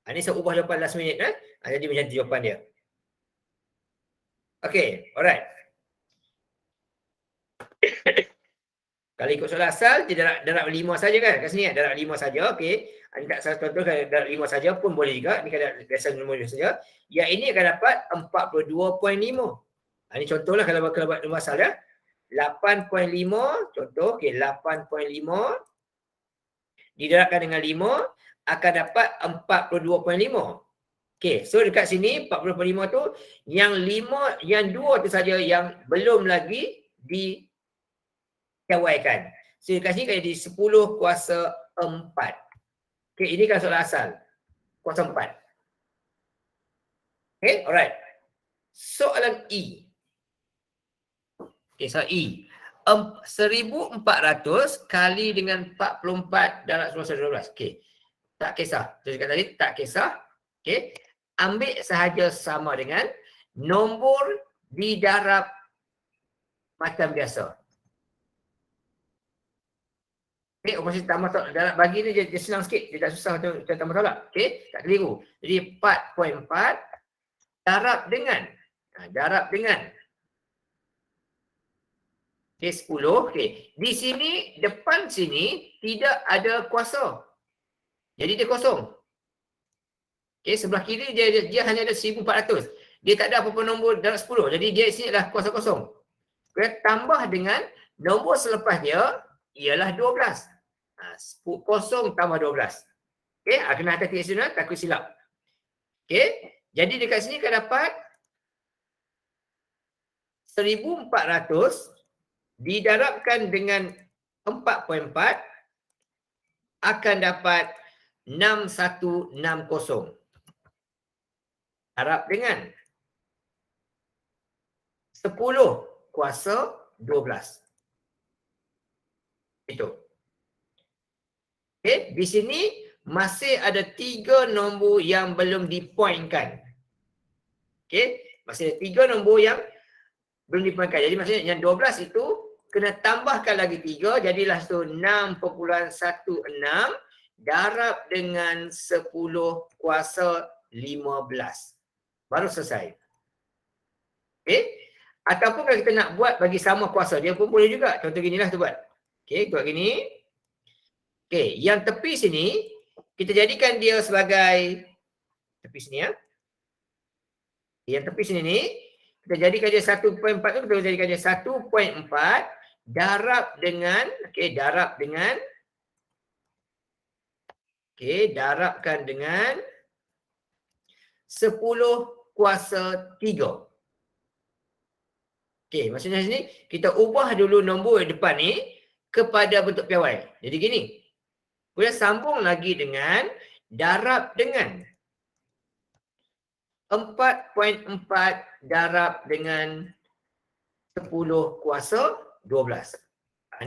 Ini saya ubah jawapan last minute. Jadi macam tu jawapan dia. Okey, alright. Kalau ikut soalan asal, dia darab 5 saja kan? Kat sini darab 5 saja. Okey. Ini tak salah contoh, kalau darab 5 saja pun boleh juga. Ini kalau biasa nombor saja. Yang ini akan dapat 42.5. Ini contohlah kalau buat nombor asal ya. 8.5 contoh. Okey, 8.5 didarabkan dengan 5 akan dapat 42.5. Okey, so dekat sini 40.5 tu yang 5, yang 2 tu saja yang belum lagi dipiawaikan. So dekat sini kan jadi 10 kuasa 4. Okey, ini kan soalan asal. Kuasa 4. Okey, alright. Soalan E. Okey, soalan E. 1,400 kali dengan 44 darab 12. Okey. Tak kisah. Saya cakap tadi tak kisah. Okey. Ambil sahaja sama dengan nombor didarab macam biasa. Okey, operasi tambah darab bagi ni dia senang sikit. Dia tak susah macam tambah tolak. Okey, tak keliru. Jadi 4.4 darab dengan okey, 10. Okey. Di sini, depan sini tidak ada kuasa. Jadi dia kosong. Okey, sebelah kiri dia hanya ada 1,400. Dia tak ada apa-apa nombor darab 10. Jadi dia sini adalah kuasa kosong. Okey, tambah dengan nombor selepas dia ialah 12. Kosong tambah 12. Okey, kena hati-hati sini, takut silap. Okey, jadi dekat sini akan dapat 1,400 didarabkan dengan 4.4 akan dapat 6,160. Darab dengan 10 kuasa 12. Itu. Okey, di sini masih ada 3 nombor yang belum dipointkan. Okey, masih ada 3 nombor yang belum dipointkan. Jadi maksudnya yang 12 itu kena tambahkan lagi 3, jadilah tu 6.16 darab dengan 10 kuasa 15. Baru selesai. Okey. Ataupun kalau kita nak buat bagi sama kuasa, dia pun boleh juga. Contoh ginilah tu buat. Okey, buat gini. Okey, yang tepi sini kita jadikan dia sebagai tepi sini ya. Yang tepi sini ni kita jadikan dia 1.4 tu, kita jadikan dia 1.4 darab dengan darabkan dengan 10 kuasa 3. Okey, maksudnya sini kita ubah dulu nombor depan ni kepada bentuk piawai. Jadi gini. Kemudian sambung lagi dengan darab dengan 4.4 darab dengan 10 kuasa 12.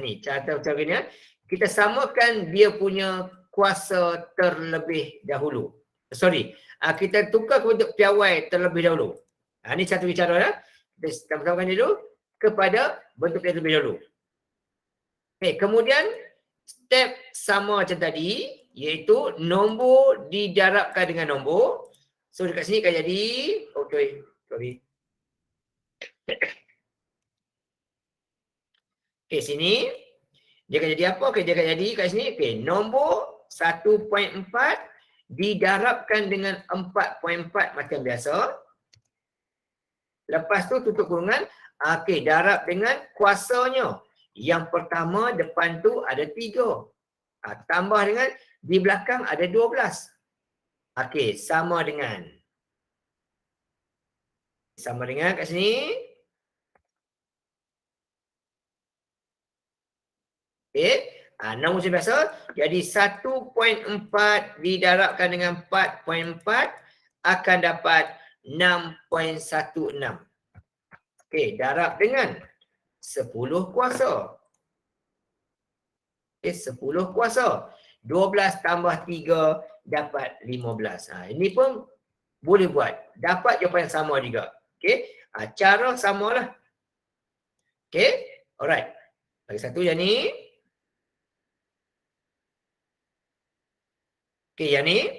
Ni cara macam ni ya. Kita samakan dia punya kuasa terlebih dahulu. Kita tukar ke bentuk piawai terlebih dahulu. Ni satu cara ya. Kita samakan dulu kepada bentuk piawai terlebih dahulu. Okey, kemudian step sama macam tadi, iaitu nombor didarabkan dengan nombor. So dekat sini akan jadi, sorry. Okey, sini dia akan jadi apa? Okey, dia akan jadi kat sini, okey, nombor 1.4 didarabkan dengan 4.4 macam biasa. Lepas tu tutup kurungan, okey, darab dengan kuasanya. Yang pertama depan tu ada 3. Tambah dengan di belakang ada 12. Okey, sama dengan kat sini. Okey, nombor macam biasa. Jadi 1.4 didarabkan dengan 4.4 akan dapat 6.16. Okey, darab dengan 10 kuasa. Okey, 10 kuasa. 12 tambah 3 dapat 15. Ini pun boleh buat. Dapat jawapan yang sama juga. Okey, cara samalah. Okey, alright. Lagi satu yang ni. Okey, yang ni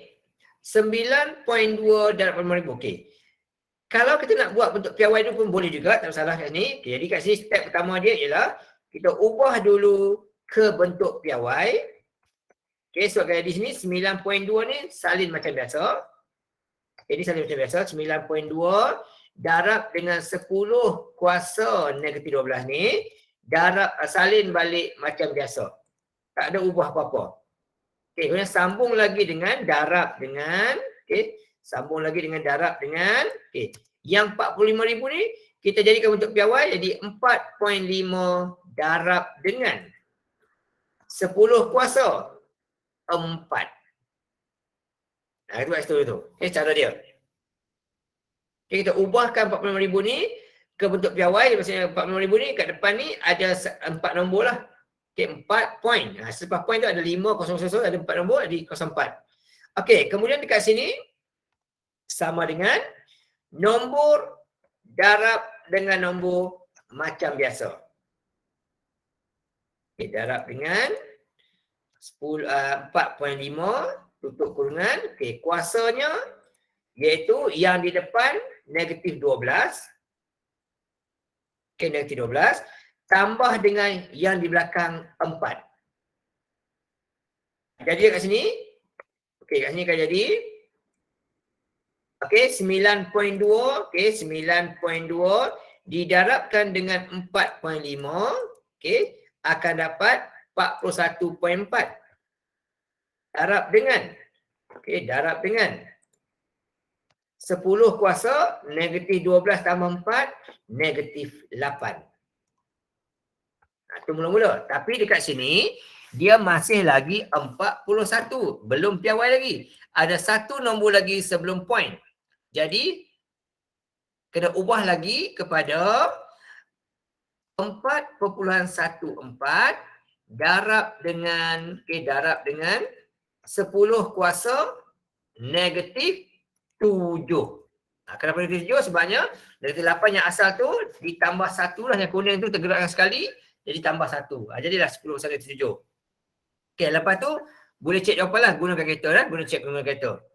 9.2 darab 5,000. Okey. Kalau kita nak buat bentuk piawai tu pun boleh juga, tak masalah kat sini. Okay, jadi kat sini step pertama dia ialah kita ubah dulu ke bentuk piawai. Okey, so kalau di sini 9.2 ni salin macam biasa. Ini salin macam biasa, 9.2 darab dengan 10 kuasa negatif 12 ni, darab salin balik macam biasa. Tak ada ubah apa-apa. Okey, kemudian sambung lagi dengan darab dengan, okey, sambung lagi dengan darab dengan, okey, yang 45,000 ni kita jadikan bentuk piawai jadi 4.5 darab dengan 10 kuasa 4. Itu kat situ tu. Okey, cara dia. Okey, kita ubahkan 45,000 ni ke bentuk piawai, maksudnya 45,000 ni kat depan ni ada 4 nombor lah. Okey, 4 point. Selepas point tu ada 5, 0, 0, ada 4 nombor, jadi 04. Okey, kemudian dekat sini sama dengan nombor darab dengan nombor macam biasa. Okey, darab dengan 4.5 tutup kurungan. Okey, kuasanya iaitu yang di depan negatif 12. Okey, negatif 12 tambah dengan yang di belakang 4. Jadi kat sini, okey, kat sini akan jadi, okey, 9.2, okey, 9.2 didarabkan dengan 4.5, okey, akan dapat 41.4. Darab dengan, okey, darab dengan 10 kuasa negatif 12 tambah 4 negatif 8. Itu mula-mula. Tapi dekat sini, dia masih lagi 41. Belum piawai lagi. Ada satu nombor lagi sebelum point. Jadi, kena ubah lagi kepada 4.14 darab dengan, darab dengan 10 kuasa negatif 7. Kenapa negatif 7? Sebabnya negatif 8 yang asal tu ditambah 1 lah, yang kuning tu tergerakkan sekali. Jadi tambah 1. Jadilah 10 kuasa negatif 7. Okey, lepas tu boleh cek jawapan lah gunakan kalkulator lah. Guna cek gunakan kalkulator.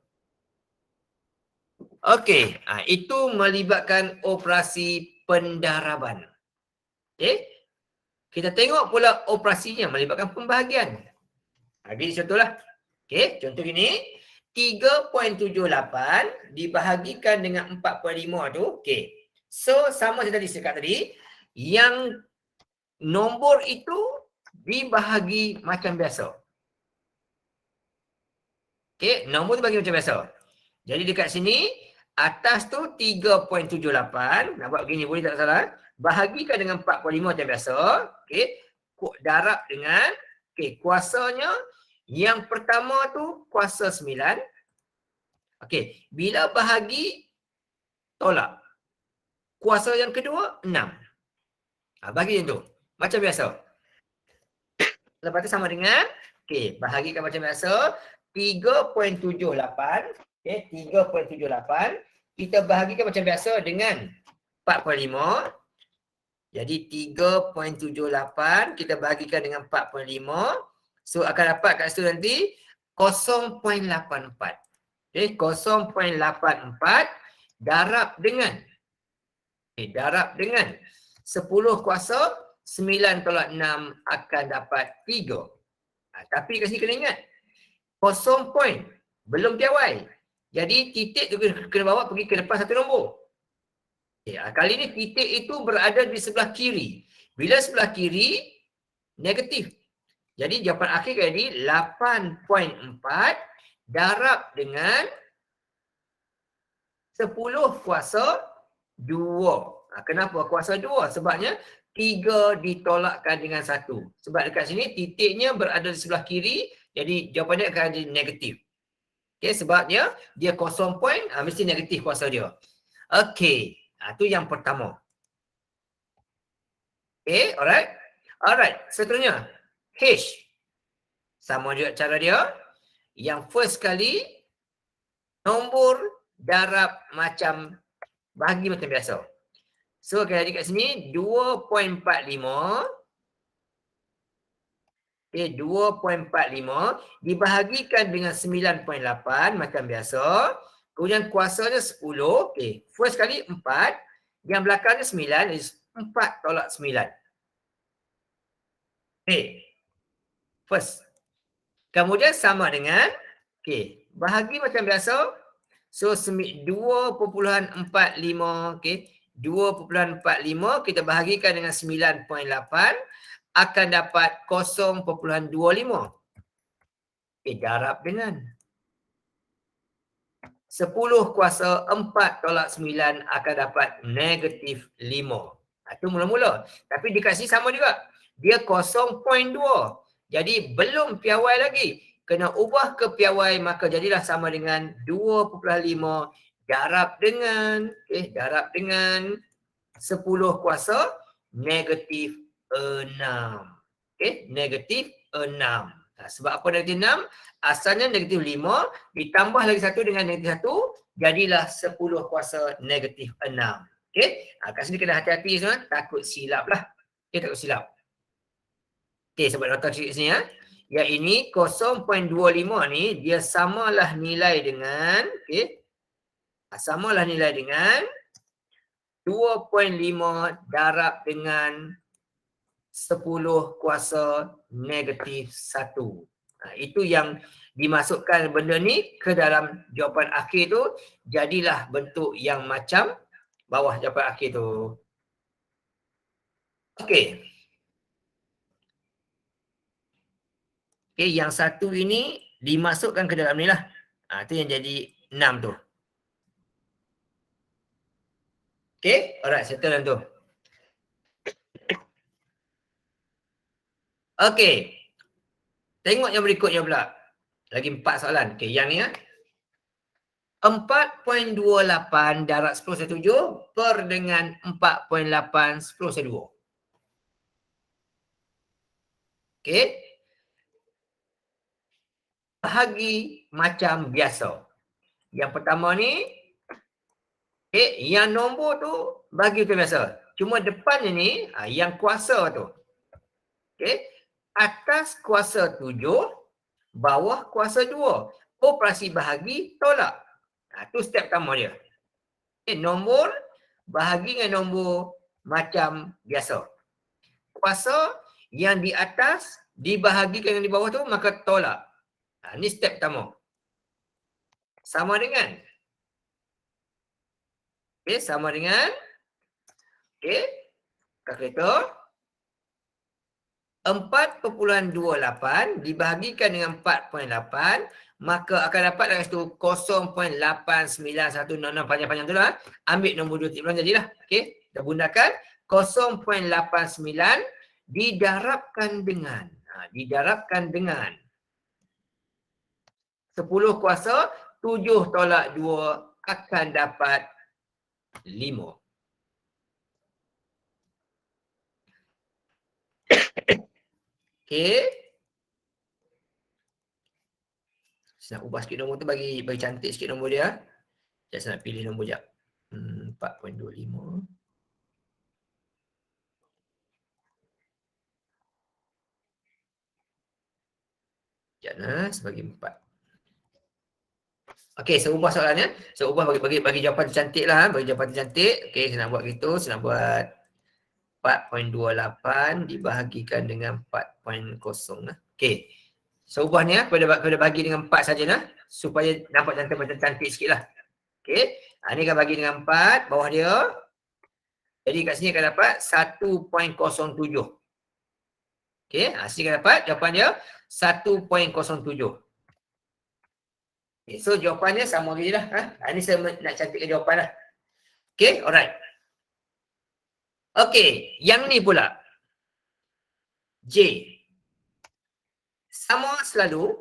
Okey, itu melibatkan operasi pendaraban. Okey. Kita tengok pula operasinya melibatkan pembahagian. Jadi contohlah. Okey, contoh ini 3.78 dibahagikan dengan 4.5 tu. Okey. So sama macam tadi sekat tadi, yang nombor itu dibahagi macam biasa. Okey, nombor tu bagi macam biasa. Jadi dekat sini, atas tu 3.78. Nak buat begini boleh tak salah. Bahagikan dengan 4.5 macam biasa. Okey, darab dengan, okey, kuasanya yang pertama tu kuasa 9. Okey, bila bahagi, tolak. Kuasa yang kedua, 6. Bagi yang tu. Macam biasa. Lepas tu sama dengan, okey, bahagikan macam biasa, 3.78. Okey, 3.78. Kita bahagikan macam biasa dengan 4.5. Jadi 3.78 kita bahagikan dengan 4.5. So akan dapat kat situ nanti 0.84. Okay, 0.84 darab dengan darab dengan 10 kuasa 9 tolak 6 akan dapat 3. Tapi kat sini kena ingat 0 point belum piawai. Jadi titik tu kena bawa pergi ke depan satu nombor. Kali ni titik itu berada di sebelah kiri. Bila sebelah kiri, negatif. Jadi jawapan akhir jadi 8.4 darab dengan 10 kuasa 2. Kenapa kuasa 2? Sebabnya 3 ditolakkan dengan 1. Sebab dekat sini titiknya berada di sebelah kiri, jadi jawapannya akan jadi negatif. Okay, sebabnya dia 0 point, mesti negatif kuasa dia. Okey, itu yang pertama. Okay, alright. Alright, seterusnya H. Sama juga cara dia. Yang first kali, nombor darab macam bahagi macam biasa. So, kalau jadi kat sini 2.45. Okay, 2.45 dibahagikan dengan 9.8 macam biasa. Kemudian kuasanya 10. Okay, first kali 4. Yang belakangnya 9. Is 4 tolak 9. Okay, first. Kemudian sama dengan, okay, bahagi macam biasa. So, 2.45, okay. 2.45 kita bahagikan dengan 9.8 akan dapat 0.25. Darab dengan 10 kuasa 4 tolak 9 akan dapat negatif 5. Itu mula-mula. Tapi dekat sini sama juga. Dia 0.2. Jadi belum piawai lagi. Kena ubah ke piawai, maka jadilah sama dengan 2.5 darab dengan, darab dengan 10 kuasa negatif 6. Negatif 6. Sebab apa negatif 6? Asalnya negatif 5, ditambah lagi 1 dengan negatif 1, jadilah 10 kuasa negatif 6. Kat sini kena hati-hati semua, takut silap lah. Takut silap. Sebab nota kat sini yang ini 0.25 ni dia samalah nilai dengan samalah nilai dengan 2.5 darab dengan 10 kuasa negatif 1. Itu yang dimasukkan benda ni ke dalam jawapan akhir tu, jadilah bentuk yang macam bawah jawapan akhir tu. Okey. Okay, yang satu ini dimasukkan ke dalam ni lah. Itu yang jadi 6 tu. Okay, alright, settle dalam tu. Okay. Tengok yang berikutnya pula. Lagi 4 soalan. Okay, yang ni 4.28 darab 10/7 per dengan 4.8 10/2. Okay. Bahagi macam biasa. Yang pertama ni, yang nombor tu bagi macam biasa. Cuma depannya ni, yang kuasa tu. Atas kuasa 7, bawah kuasa 2. Operasi bahagi tolak. Itu step pertama dia. Nombor bahagi dengan nombor macam biasa. Kuasa yang di atas dibahagikan yang di bawah tu, maka tolak. Ini step pertama. Sama dengan. Sama dengan. Kalkulator. 4.28 dibahagikan dengan 4.8, maka akan dapat dalam situ 0.89166 panjang-panjang tu lah. Ambil nombor 2 titik jadilah. Kita gunakan 0.89 didarabkan dengan. Didarabkan dengan 10 kuasa 7 tolak 2 akan dapat 5. Saya nak ubah sikit nombor tu, bagi cantik sikit nombor dia. Saya nak pilih nombor jap. 4.25. Jangan bagi 4. Okey, saya ubah soalannya. Saya ubah bagi jawapan cantik lah. Bagi jawapan cantik. Okey, saya nak buat gitu. Saya nak buat 4.28 dibahagikan dengan 4.0 lah. Okey. So ubah ni lah kepada bagi dengan 4 saja lah. Supaya nampak cantik macam cantik sikit lah. Okey. Ni akan bagi dengan 4 bawah dia. Jadi kat sini akan dapat 1.07. Okey. Sini akan dapat jawapan dia 1.07. Okay, so jawapannya sama lagi lah. Ini saya nak cantikkan jawapan lah. Okay, alright. Okay, yang ni pula. J. Sama selalu.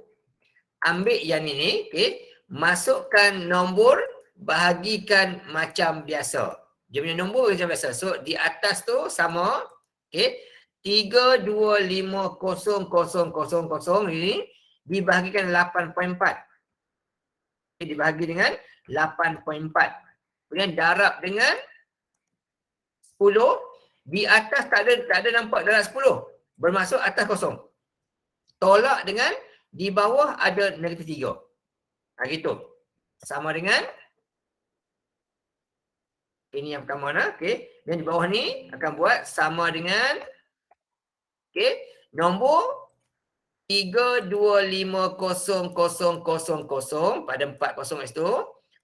Ambil yang ni, okay. Masukkan nombor, bahagikan macam biasa. Dia punya nombor macam biasa. So, di atas tu sama. Okay. 3250000 ini dibahagikan 8.4. Dibahagi dengan 8.4. Kemudian darab dengan 10. Di atas tak ada nampak darab 10. Bermaksud atas kosong. Tolak dengan di bawah ada negatif 3. Gitu. Sama dengan ini yang pertama lah. Okay. Dan di bawah ni akan buat sama dengan nombor 3250000 pada 40 itu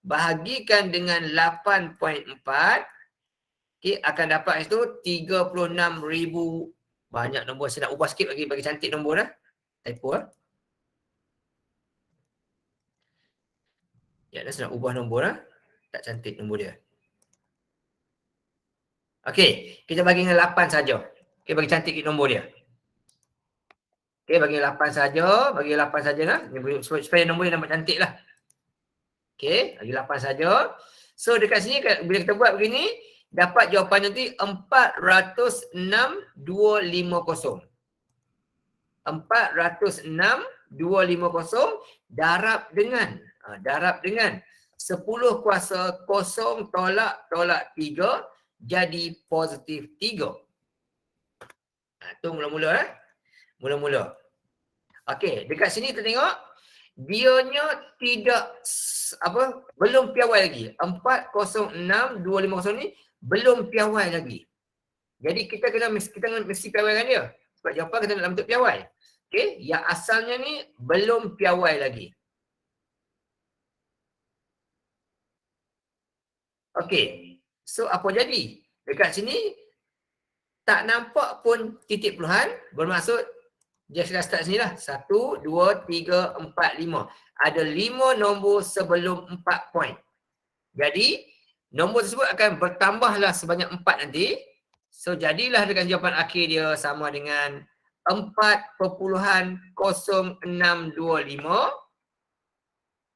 bahagikan dengan 8.4, akan dapat itu 36,000. Banyak nombor, saya nak ubah sikit bagi cantik nombor dah. Typo lah. Ya, dah saya nak ubah nombor lah. Tak cantik nombor dia. Okey, kita bagi dengan 8 saja. Okey, bagi cantik nombor dia. Okey, bagi 8 saja, lah. Supaya nombor dia nampak cantik lah. Okey, bagi 8 saja. So dekat sini bila kita buat begini, dapat jawapan nanti 406,250. 406,250 darab dengan 10 kuasa 0 tolak 3 jadi positif 3. Tu mula-mula Mula-mula. Okey, dekat sini kita tengok dianya tidak belum piawai lagi. 406,250 ni belum piawai lagi. Jadi kita mesti piawaikan dia. Sebab jawapan kita dalam bentuk piawai. Okey, yang asalnya ni belum piawai lagi. Okey. So apa jadi? Dekat sini tak nampak pun titik puluhan, bermaksud dia sudah start sini lah. 1, 2, 3, 4, 5. Ada 5 nombor sebelum 4 point. Jadi, nombor tersebut akan bertambahlah sebanyak 4 nanti. So, jadilah dengan jawapan akhir dia sama dengan 4.0625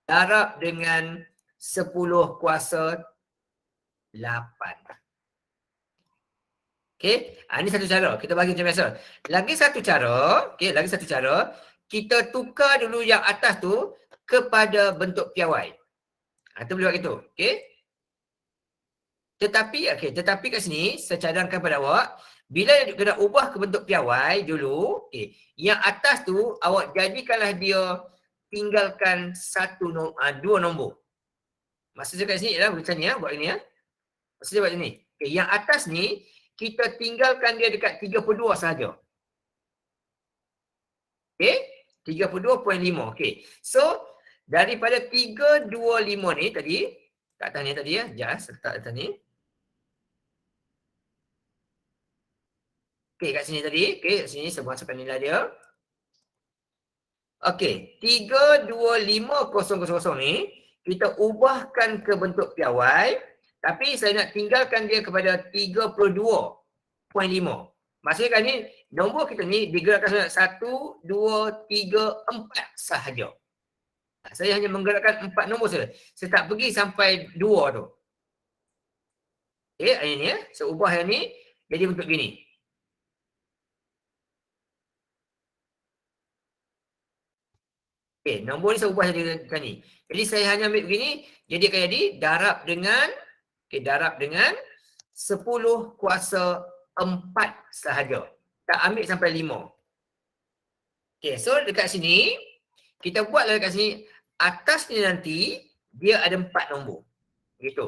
darab dengan 10 kuasa 8. Okey, ini satu cara. Kita bagi macam biasa. Lagi satu cara, kita tukar dulu yang atas tu kepada bentuk piawai. Itu boleh buat gitu. Okey. Tetapi kat sini saya cadangkan pada awak, bila kena ubah ke bentuk piawai dulu, yang atas tu awak jadikanlah dia tinggalkan 2 nombor. Maksud saya kat sini ialah macam ni buat ini Maksud saya buat ini. Yang atas ni kita tinggalkan dia dekat 32 sahaja. Okey, 32.5. Okey. So, daripada 325 ni tadi, kat atas ni tadi just letak atas ni. Okey, kat sini tadi. Okey, kat sini saya masukkan nilai dia. Okey, 325,000 ni kita ubahkan ke bentuk piawai. Tapi saya nak tinggalkan dia kepada 32.5. Maksudnya kan ni, nombor kita ni digerakkan 1, 2, 3, 4 sahaja. Saya hanya menggerakkan 4 nombor saja. Saya tak pergi sampai 2 tu. Okey, ini saya ubah yang ni jadi bentuk gini. Okey, nombor ni saya ubah jadi macam ni. Jadi saya hanya ambil begini, jadi akan jadi darab dengan 10 kuasa 4 sahaja. Tak ambil sampai 5. Okey, so dekat sini kita buatlah kat sini, atas ni nanti dia ada 4 nombor. Gitu.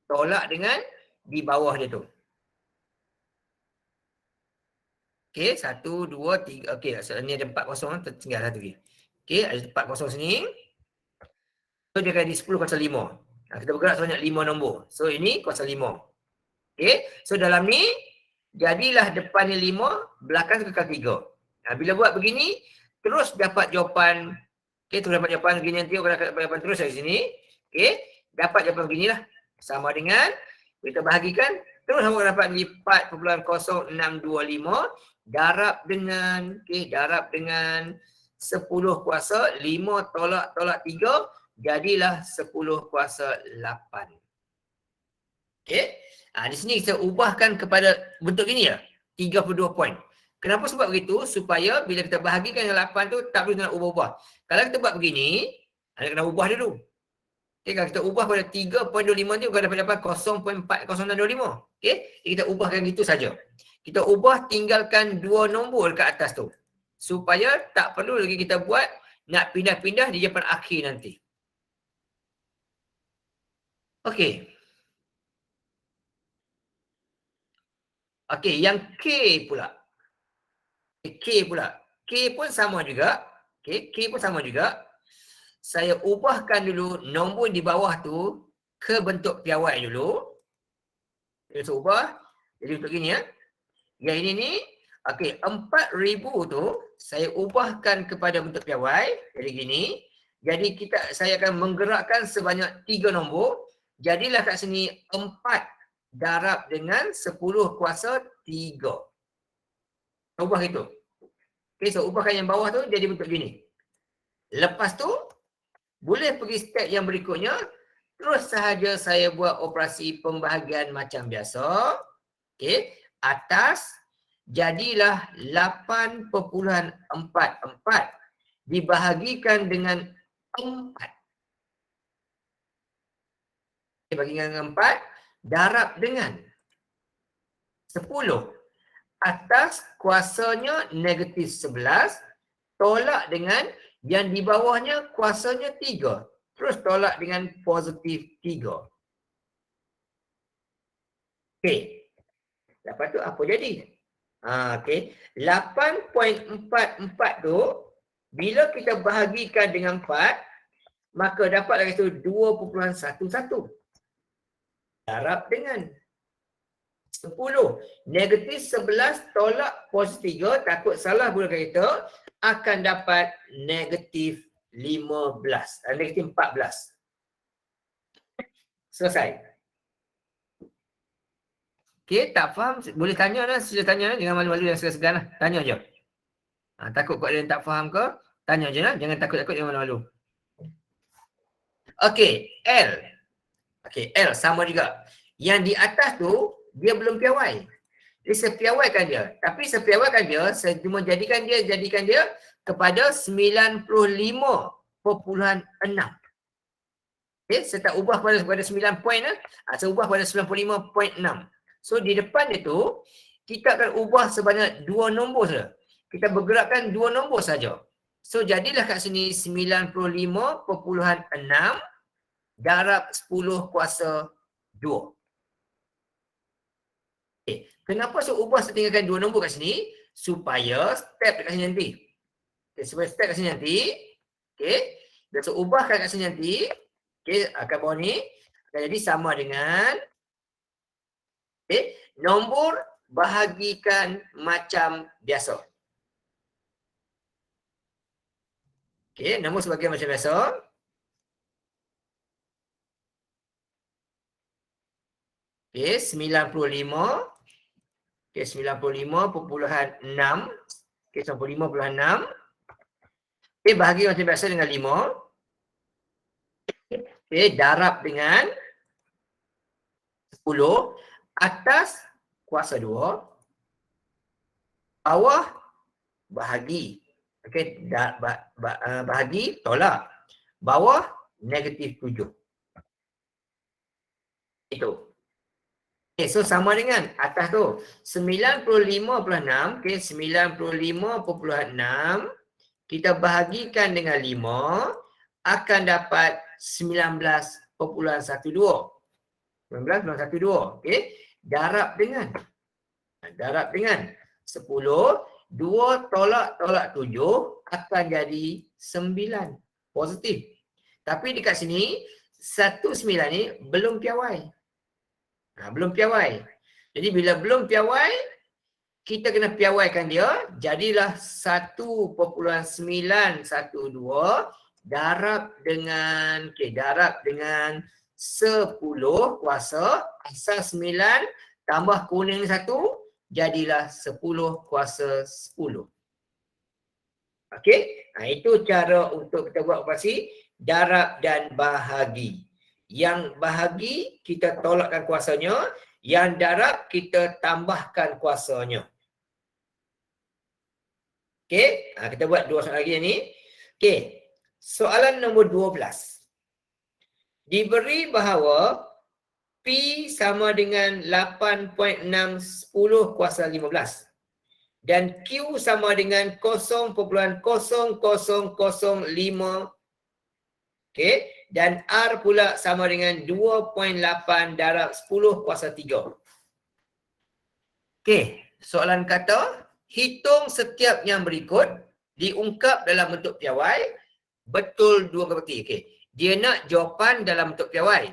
Tolak dengan di bawah dia tu. Okey, 1, 2, 3. Okey, ni ada 4 kosong, tertinggal satu lagi. Okey, ada 4 kosong sini. So dia akan di 10 kosong 5. Kita bergerak sebanyak 5 nombor. So ini kosong 5. Okey, so dalam ni jadilah depan ni 5, belakang kekal 3. Bila buat begini, terus dapat jawapan. Okey, terus dapat jawapan begini nanti, dapat jawapan terus dari sini. Okey, dapat jawapan beginilah. Sama dengan kita bahagikan, terus awak dapat 4.0625 darab dengan, darab dengan 10 kuasa 5 tolak 3, jadilah 10 kuasa 8. Okey. Di sini kita ubahkan kepada bentuk gini ya, 32 poin. Kenapa sebab begitu? Supaya bila kita bahagikan yang 8 tu tak perlu nak ubah-ubah. Kalau kita buat begini, kita kena ubah dulu. Okay, kalau kita ubah pada 3.25 ni bukan dapat 0.40625. Okey, kita ubahkan gitu saja. Kita ubah tinggalkan 2 nombor dekat atas tu. Supaya tak perlu lagi kita buat nak pindah-pindah di jawapan akhir nanti. Okey. Okey, yang K pula. K pula. K pun sama juga. Okey, K pun sama juga. Saya ubahkan dulu nombor di bawah tu ke bentuk piawai dulu. Kita ubah jadi bentuk gini ya. Yang ini ni, okey, 4,000 tu saya ubahkan kepada bentuk piawai jadi gini. Jadi saya akan menggerakkan sebanyak 3 nombor. Jadilah kat sini 4 darab dengan 10 kuasa 3. Ubah itu. Okey, so ubahkan yang bawah tu jadi bentuk gini. Lepas tu, boleh pergi step yang berikutnya. Terus sahaja saya buat operasi pembahagian macam biasa. Okey, atas jadilah 8.44 dibahagikan dengan 4. Bahagikan dengan 4, darab dengan 10. Atas kuasanya negatif 11, tolak dengan yang di bawahnya kuasanya 3. Terus tolak dengan positif 3. Okey. Lepas tu apa jadi? Okey. 8.44 tu, bila kita bahagikan dengan 4, maka dapat lagi tu 2.11. Darab dengan 10. Negatif 11 tolak positif 3, takut salah guna kereta, akan dapat negatif 15. Negatif 14. Selesai. Okey, tak faham? Boleh tanya lah, sila tanya lah. Jangan malu-malu dan segan-segan lah. Tanya je. Takut kau ada yang tak faham ke? Tanya je lah. Jangan takut-takut, jangan malu-malu. Okey, L. Okey, L sama juga. Yang di atas tu, dia belum piawai. Dia sepiawaikan dia. Tapi sepiawaikan dia, saya cuma jadikan dia kepada 95.6. Okay, saya tak ubah pada 9 poin lah. Saya ubah pada 95.6. So di depan dia tu, kita akan ubah sebanyak 2 nombor saja. Kita bergerakkan 2 nombor saja. So jadilah kat sini 95.6 darab 10 kuasa 2. Okay. Kenapa saya ubah saya tinggalkan 2 nombor kat sini? Supaya step kat sini nanti. Okay, supaya step kat sini nanti. Okay. Dan saya ubahkan kat sini nanti. Okay, kat bawah ni. Akan jadi sama dengan. Okay, nombor bahagikan macam biasa. Okay, nombor sebagian macam biasa. Okay, 95. Okay, 95.6. Okay, 95.6. Okay, bahagi macam biasa dengan 5. Okay, darab dengan 10. Atas kuasa 2. Bawah bahagi. Okay, bahagi tolak. Bawah negatif 7. Itu. Okay, so sama dengan atas tu 95.6, okay, 95.6 kita bahagikan dengan 5 akan dapat 19.12. 19.12. Okey. Darab dengan 10. 2 tolak 7 akan jadi 9. Positif. Tapi dekat sini 19 ni belum piawai. Belum piawai. Jadi bila belum piawai, kita kena piawaikan dia. Jadilah 1.912 darab dengan 10 kuasa asal 9 tambah kuning 1 jadilah 10 kuasa 10. Okey, itu cara untuk kita buat operasi darab dan bahagi. Yang bahagi kita tolakkan kuasanya, yang darab kita tambahkan kuasanya. Okey, kita buat dua soalan lagi ni. Okey, soalan nombor 12. Diberi bahawa P sama dengan 8.610 kuasa 15 dan Q sama dengan 0.00005. Okey, dan R pula sama dengan 2.8 darab 10 kuasa 3. Okey, soalan kata hitung setiap yang berikut diungkap dalam bentuk piawai betul 2 kali. Okey, dia nak jawapan dalam bentuk piawai.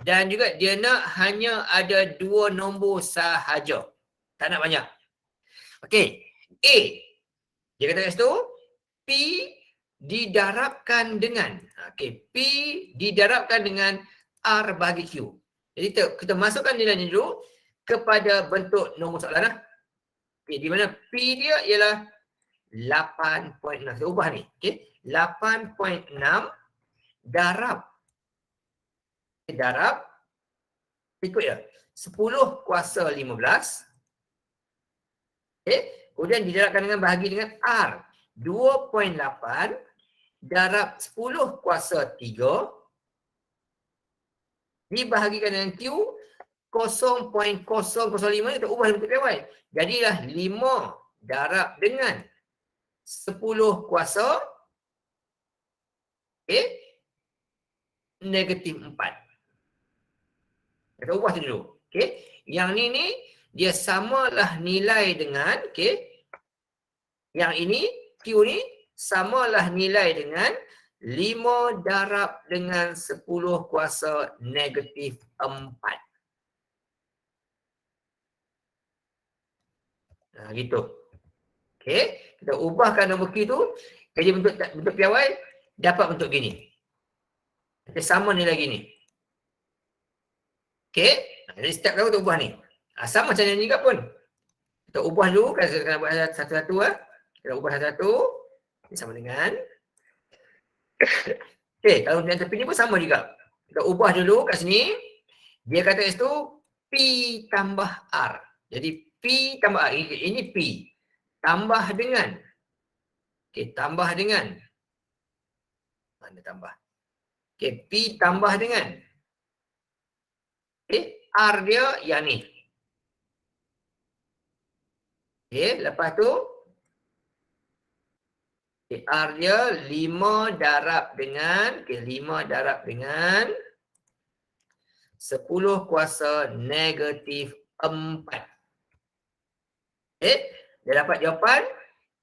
Dan juga dia nak hanya ada 2 nombor sahaja. Tak nak banyak. Okey, A. Dia kata kat situ, P didarabkan dengan. Okey, P didarabkan dengan R bahagi Q. Jadi kita masukkan nilainya dulu kepada bentuk nombor soalan lah. Okey, di mana P dia ialah 8.6. Kita ubah ni. Okey, 8.6 darab ikut ya 10 kuasa 15. Okey, kemudian didarabkan dengan bahagi dengan R 2.8 darab 10 kuasa 3 dibahagikan dengan Q 0.005. Kita ubah bentuk piawai. Jadilah 5 darab dengan 10 kuasa negatif 4. Kita ubah tu dulu. Okey. Yang ni dia samalah nilai dengan yang ini Q ni samalah nilai dengan 5 darab dengan 10 kuasa negatif 4. Gitu. Okey, kita ubahkan nombor Q tu jadi bentuk piawai dapat bentuk gini. Kita sama nilai gini. Okey, jadi step pertama kita ubah ni. Sama macam ni juga pun. Kita ubah dulu, kita kena buat satu-satu Kita ubah satu-satu. Ini sama dengan. Okey, kalau yang tepi ni pun sama juga. Kita ubah dulu kat sini. Dia kata kat situ P tambah R. Jadi P tambah R. Ini P. Tambah dengan. Okey, tambah dengan. Mana tambah? Okey, P tambah dengan. Okey, R dia yang ni. Okey, lepas tu R dia 5 darab dengan 5 darab dengan 10 kuasa negatif 4. Dia dapat jawapan,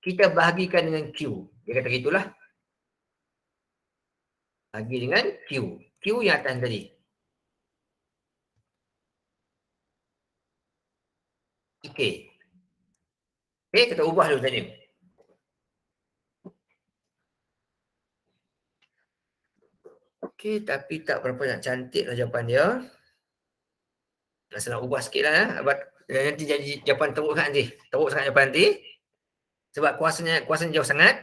kita bahagikan dengan Q. Dia kata gitulah. Bagi dengan Q. Q yang atas tadi. Okey. Okey, kita ubah dulu tadi. Okey, tapi tak berapa nak cantik lah jawapan dia. Saya nak ubah sikit lah. Nanti jadi jawapan teruk sangat nanti. Teruk sangat jawapan nanti. Sebab kuasanya jauh sangat.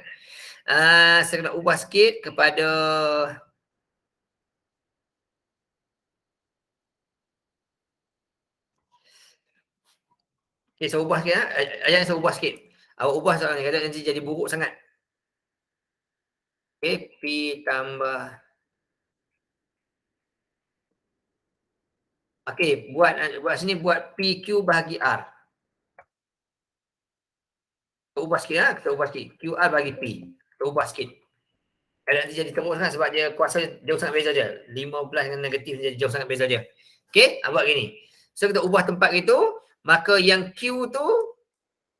Saya nak ubah sikit kepada okey, saya ubah sikit ayat saya ubah sikit. Awak ubah soalan ni, kadang nanti jadi buruk sangat. Okey, P tambah. Okey, buat sini buat PQ bahagi R. Kita ubah sikit lah. Kita ubah sikit. QR bagi P. Kita ubah sikit. Nanti jadi tembus lah sebab dia kuasa jauh sangat beza je. 15 dengan negatif jadi jauh sangat beza je. Okay, buat gini. So kita ubah tempat itu, maka yang Q tu,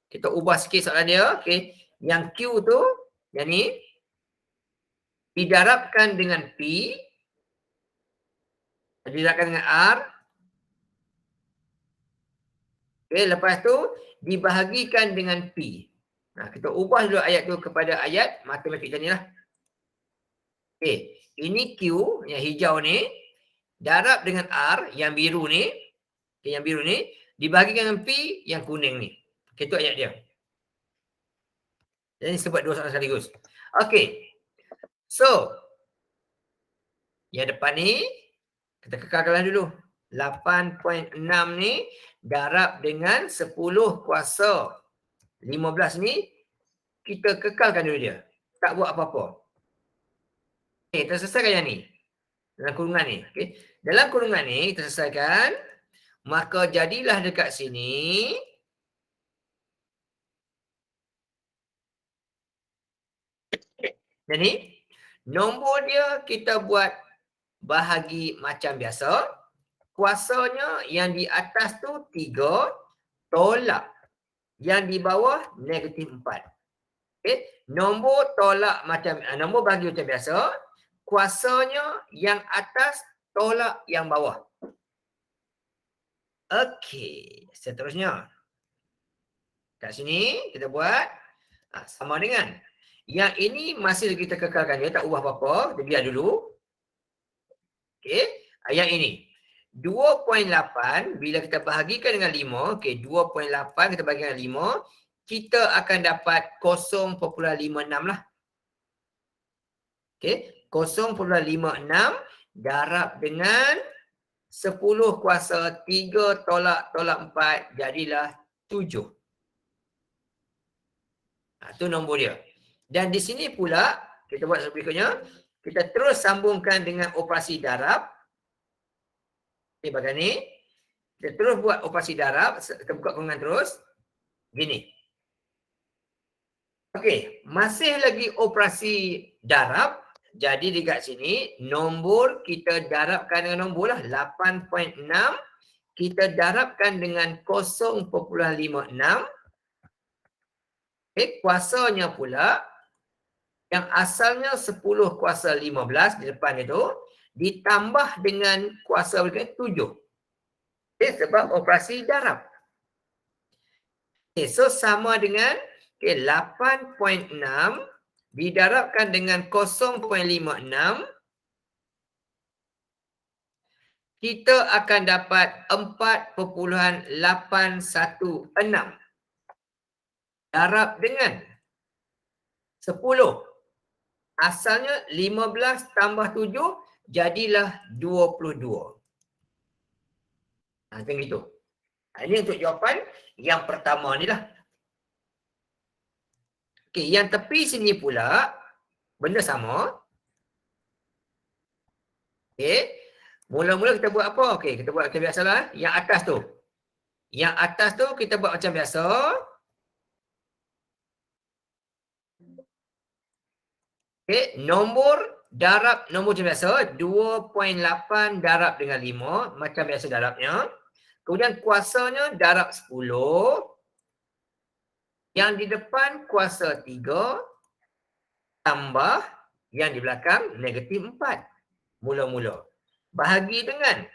kita ubah sikit soalan dia. Okay, yang Q tu, yang ni, didarabkan dengan P, didarabkan dengan R. Okay, lepas tu, dibahagikan dengan P. Nah, kita ubah dulu ayat tu kepada ayat matematik macam ni lah. Okay, ini Q, yang hijau ni, darab dengan R, yang biru ni, okay, yang biru ni, dibahagikan dengan P, yang kuning ni. Okay, itu ayat dia. Jadi sebut dua soalan sekaligus. Okay, so, yang depan ni, kita kekalkan dulu. 8.6 ni, darab dengan 10 kuasa 15 ni, kita kekalkan dulu dia. Tak buat apa-apa. Okay, kita selesaikan yang ni. Dalam kurungan ni. Okay. Dalam kurungan ni, kita selesaikan. Maka jadilah dekat sini. Jadi, nombor dia kita buat bahagi macam biasa. Kuasanya yang di atas tu 3 tolak. Yang di bawah negatif 4. Okay. Nombor tolak macam, nombor bahagi macam biasa. Kuasanya yang atas tolak yang bawah. Okey, seterusnya. Kat sini kita buat sama dengan. Yang ini masih kita kekalkan dia, tak ubah apa-apa. Kita biar dulu. Okey, yang ini. 2.8 bila kita bahagikan dengan 5, okey 2.8 kita bagi dengan 5, kita akan dapat 0.56 lah. Okey, 0.56 darab dengan 10 kuasa 3 tolak 4 jadilah 7. Itu nombor dia. Dan di sini pula kita buat berikutnya, kita terus sambungkan dengan operasi darab. Okey, bagian ni. Kita terus buat operasi darab, kita buka kurungan terus. Gini. Okey, masih lagi operasi darab. Jadi dekat sini, nombor kita darabkan dengan nombor lah. 8.6. Kita darabkan dengan 0.56. Okay, kuasanya pula, yang asalnya 10 kuasa 15 di depan itu, ditambah dengan kuasa berikutnya 7. Okay, sebab operasi darab. Okay, so sama dengan 8.6 didarabkan dengan 0.56, kita akan dapat 4.816 darab dengan 10. Asalnya 15 tambah 7 jadilah 22. Macam itu. Ini untuk jawapan yang pertama ni lah. Okey, yang tepi sini pula benda sama. Okey. Mula-mula kita buat apa? Okey, kita buat macam biasalah. Yang atas tu. Yang atas tu kita buat macam biasa. Okey, nombor darab nombor macam biasa. 2.8 darab dengan 5. Macam biasa darabnya. Kemudian kuasanya darab 10. Yang di depan kuasa 3 tambah yang di belakang negatif 4. Mula-mula. Bahagi dengan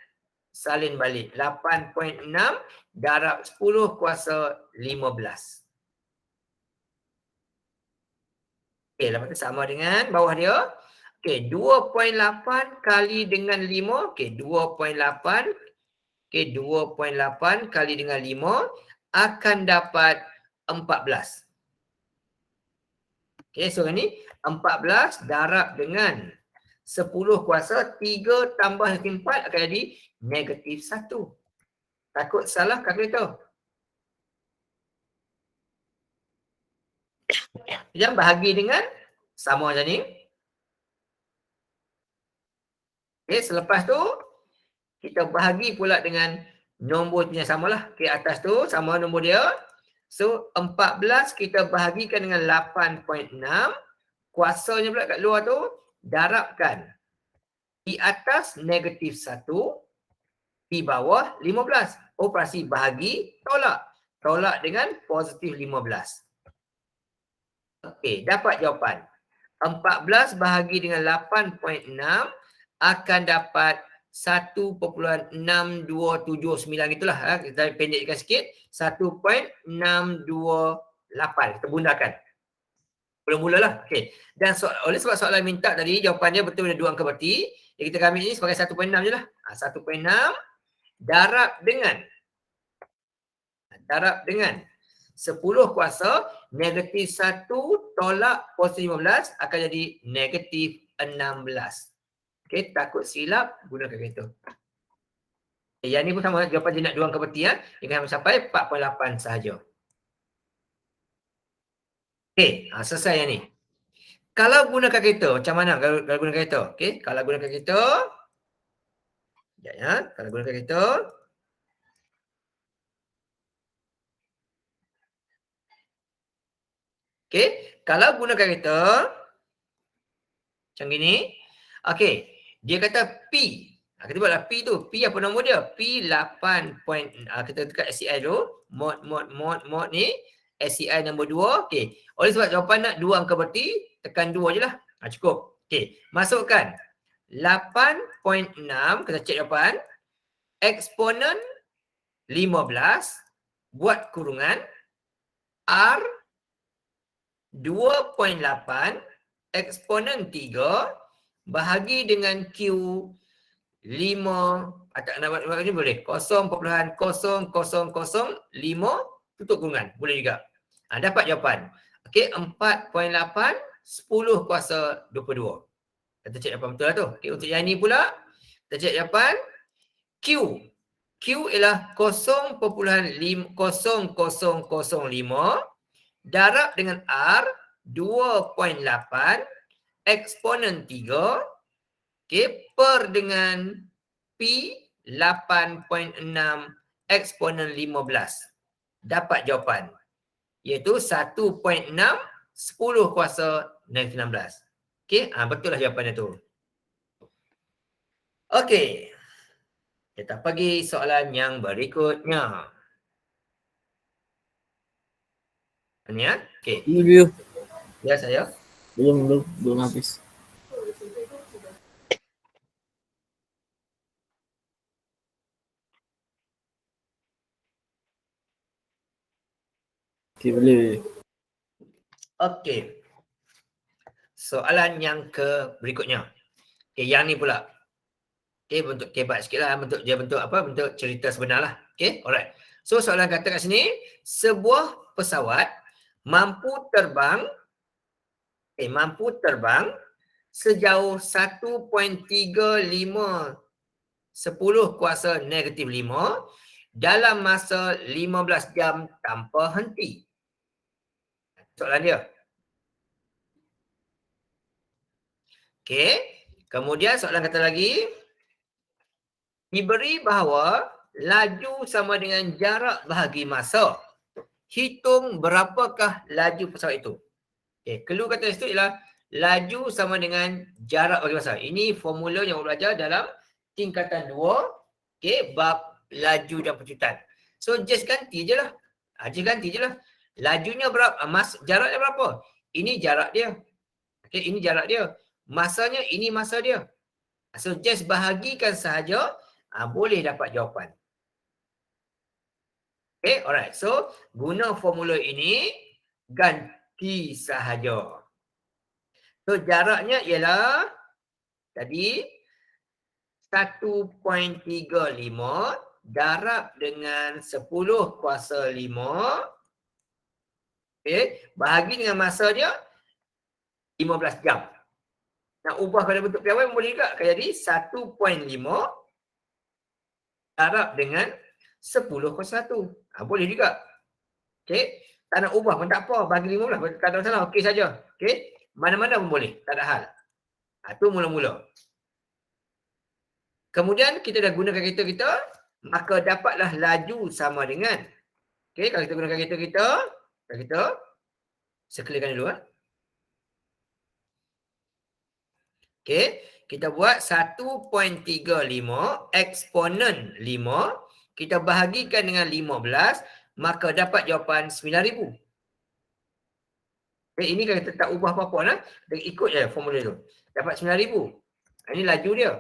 salin balik. 8.6 darab 10 kuasa 15. Okey, lepas tu sama dengan bawah dia. Okey, 2.8 kali dengan 5. Okey, 2.8. Okey, 2.8 kali dengan 5 akan dapat 14. Okey, so ni 14 darab dengan 10 kuasa 3 tambah negatif 4 akan jadi negatif 1. Takut salah kalkulator. Yang bahagi dengan sama macam ni. Okey, selepas tu kita bahagi pula dengan nombor yang samalah. Okey, atas tu sama nombor dia. So 14 kita bahagikan dengan 8.6. Kuasanya pula kat luar tu darabkan di atas negatif 1, di bawah 15. Operasi bahagi tolak. Tolak dengan positif 15. Okey, dapat jawapan. 14 bahagi dengan 8.6 akan dapat 1.6279 gitulah. Kita pendekkan sikit. 1.628. Kita gunakan. Mula-mula lah. Okey. Dan oleh sebab soalan minta tadi, jawapannya betul ada 2 angka berarti. Jadi kita ambil ini sebagai 1.6 je lah. 1.6 darab dengan 10 kuasa negatif 1 tolak positif 15 akan jadi negatif 16. Okey, takut silap gunakan kereta. Yang ni pun sama, jawapan dia nak 2 angka berarti ya. Dia akan sampai 4.8 sahaja. Okey, selesai yang ni. Kalau gunakan kereta, macam mana kalau gunakan kereta? Okey, kalau gunakan kereta, sekejap ya, kalau gunakan kereta, okey, kalau gunakan kereta macam gini, okey, dia kata P. Kita buatlah P tu. P apa nombor dia? P 8. Kita tekan SCI dulu. Mod ni. SCI nombor 2. Okey. Oleh sebab jawapan nak 2 angka berarti, tekan 2 je lah. Cukup. Okey. Masukkan 8.6. Kita cek jawapan. Eksponen 15. Buat kurungan. R 2.8. Eksponen 3. Bahagi dengan Q 5, tak nak buat ni boleh. 0.0005 tutup kurungan. Boleh juga. Dapat jawapan. Okey, 4.8, 10 kuasa 22. Kita cek jawapan betul lah tu. Okey, untuk yang ni pula, kita cek jawapan. Q. Q ialah 0.0005 darab dengan R 2.8 eksponen 3. Okey, per dengan P 8.6 eksponen 15. Dapat jawapan. Iaitu 1.6 10 kuasa negatif 16. Okey, betul lah jawapannya tu. Okey. Kita pergi soalan yang berikutnya. Ini ya. Okey. Review. Ya saya. Belum habis. Okey, boleh. Okey. Soalan yang berikutnya. Okey, yang ni pula. Okey, bentuk kebat sikit lah. Bentuk apa? Bentuk cerita sebenar lah. Okey, alright. So, soalan kata kat sini, sebuah pesawat mampu terbang sejauh 1.35 10 kuasa negatif 5 dalam masa 15 jam tanpa henti. Soalan dia. Okey. Kemudian soalan kata lagi. Diberi bahawa laju sama dengan jarak bahagi masa. Hitung berapakah laju pesawat itu. Okey. Clue kata situ ialah laju sama dengan jarak bahagi masa. Ini formula yang belajar dalam tingkatan 2. Okey. Bab laju dan pencuitan. So just ganti je lah. Lajunya berapa? Jaraknya berapa? Ini jarak dia. Okey, ini jarak dia. Masanya, ini masa dia. So, just bahagikan sahaja, boleh dapat jawapan. Okay, alright. So, guna formula ini, ganti sahaja. So, jaraknya ialah, tadi, 1.35 darab dengan 10 kuasa 5. Okay, bahagi dengan masa dia, 15 jam. Nak ubah pada bentuk piawai boleh juga. Jadi 1.5 darab dengan 10 kuasa 1. Boleh juga. Okey. Tak nak ubah pun tak apa. Bagi 15. Tak ada masalah. Okey saja. Okey. Mana-mana pun boleh. Tak ada hal. Itu mula-mula. Kemudian kita dah gunakan kereta kita. Maka dapatlah laju sama dengan Okey, kalau kita gunakan kita circlekan dulu. Okey, kita buat 1.35 eksponen 5, kita bahagikan dengan 15, maka dapat jawapan 9,000. Okey, ini kalau kita tak ubah apa-apa lah, kita ikut je formula tu. Dapat 9,000. Ini laju dia.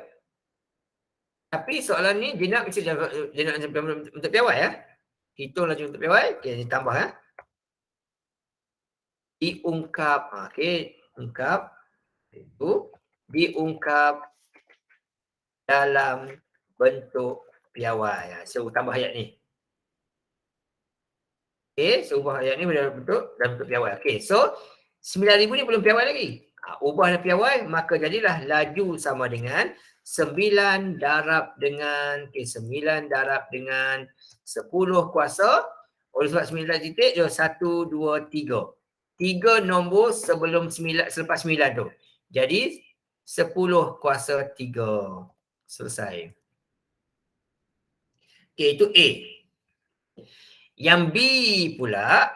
Tapi soalan ni dia nak untuk piawai ya. Hitung laju untuk piawai. Okey, ni tambah ya. Diungkap. Okey, ungkap itu diungkap dalam bentuk piawai. So tambah ayat ni. Okey, so ubah ayat ni dalam bentuk piawai. Okey, so 9,000 ni belum piawai lagi. Ubah dah piawai, maka jadilah laju sama dengan 9 darab dengan 9 darab dengan 10 kuasa. Oleh sebab 9 titik, 1, 2, 3. 3 nombor sebelum 9, selepas 9 tu. Jadi 10 kuasa 3. Selesai. Okey, itu A. Yang B pula,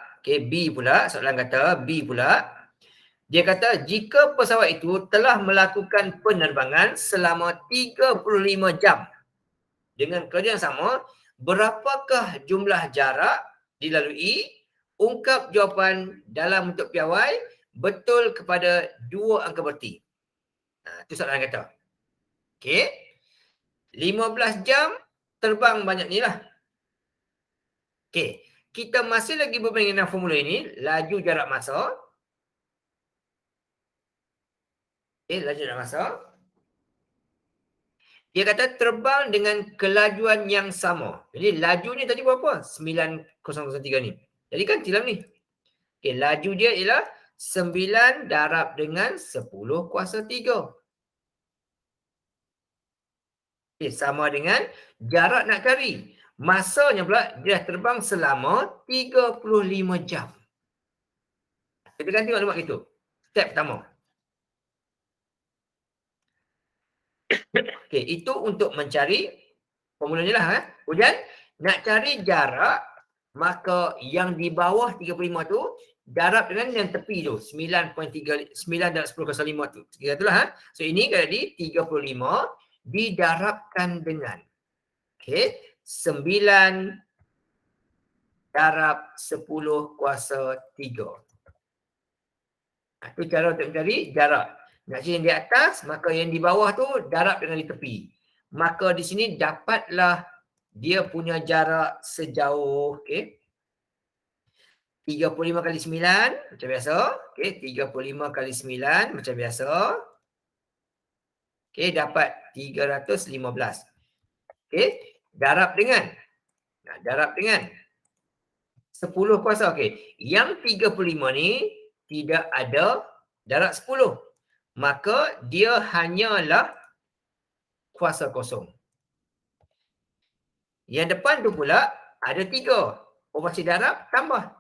soalan kata B pula, dia kata jika pesawat itu telah melakukan penerbangan selama 35 jam dengan kerja yang sama, berapakah jumlah jarak dilalui? Ungkap jawapan dalam bentuk piawai betul kepada 2 angka berti. Itu soalan kata. Okey. 15 jam terbang banyak ni lah. Okey. Kita masih lagi berbanding dengan formula ini, laju jarak masa. Okey, laju jarak masa. Dia kata terbang dengan kelajuan yang sama. Jadi laju ni tadi berapa? 9,003 ni. Jadi kan tilam ni. Okey, laju dia ialah 9 darab dengan 10 kuasa 3. Okey, sama dengan jarak nak cari. Masanya pula dia terbang selama 35 jam. Kita kan tengok lemak itu. Step pertama. Okey, itu untuk mencari formulanya lah. Kemudian nak cari jarak, maka yang di bawah 35 tu darab dengan yang tepi tu 9.39 dan 10,5 tu. Kira itulah. So ini kalau di 35 didarabkan dengan 9 darab 10 kuasa 3. Itu cara untuk mencari jarak. Nak cari yang di atas, maka yang di bawah tu darab dengan di tepi. Maka di sini dapatlah dia punya jarak sejauh 35 kali 9 macam biasa. 35 kali 9 macam biasa. Dapat 315. Darab dengan 10 kuasa. Yang 35 ni tidak ada darab 10. Maka dia hanyalah kuasa kosong. Yang depan tu pula ada 3. Operasi darab tambah.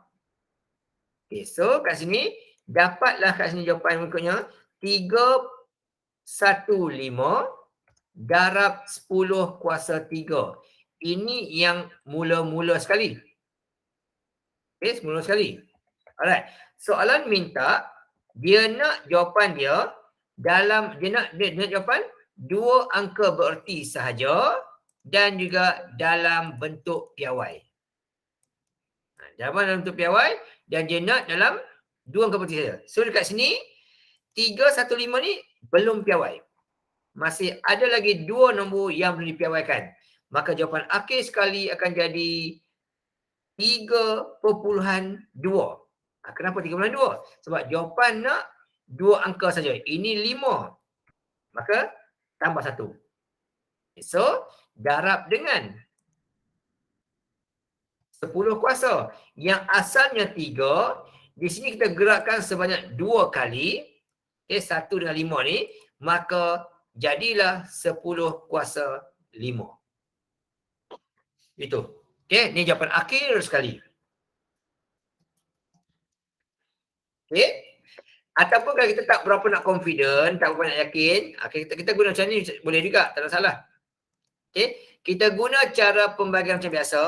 So kat sini dapatlah kat sini jawapan berikutnya 315 darab 10 kuasa 3. Ini yang mula-mula sekali. Semula sekali. Alright. Soalan minta dia nak jawapan dia dalam dia nak jawapan 2 angka bererti sahaja dan juga dalam bentuk piawai. Dalam bentuk piawai dan dia nak dalam 2 angka bererti sahaja. So dekat sini 315 ni belum piawai. Masih ada lagi 2 nombor yang belum dipiawaikan. Maka jawapan akhir sekali akan jadi 3.2. Kenapa 3.2? Sebab jawapan nak 2 angka saja. Ini 5. Maka tambah 1. So, darab dengan 10 kuasa. Yang asalnya 3. Di sini kita gerakkan sebanyak 2 kali. 1 dengan 5 ni. Maka jadilah 10 kuasa 5. Itu. Ni jawapan akhir sekali. Ataupun kalau kita tak berapa nak confident, tak berapa nak yakin, kita guna macam ni boleh juga, tak ada salah. Kita guna cara pembagian macam biasa.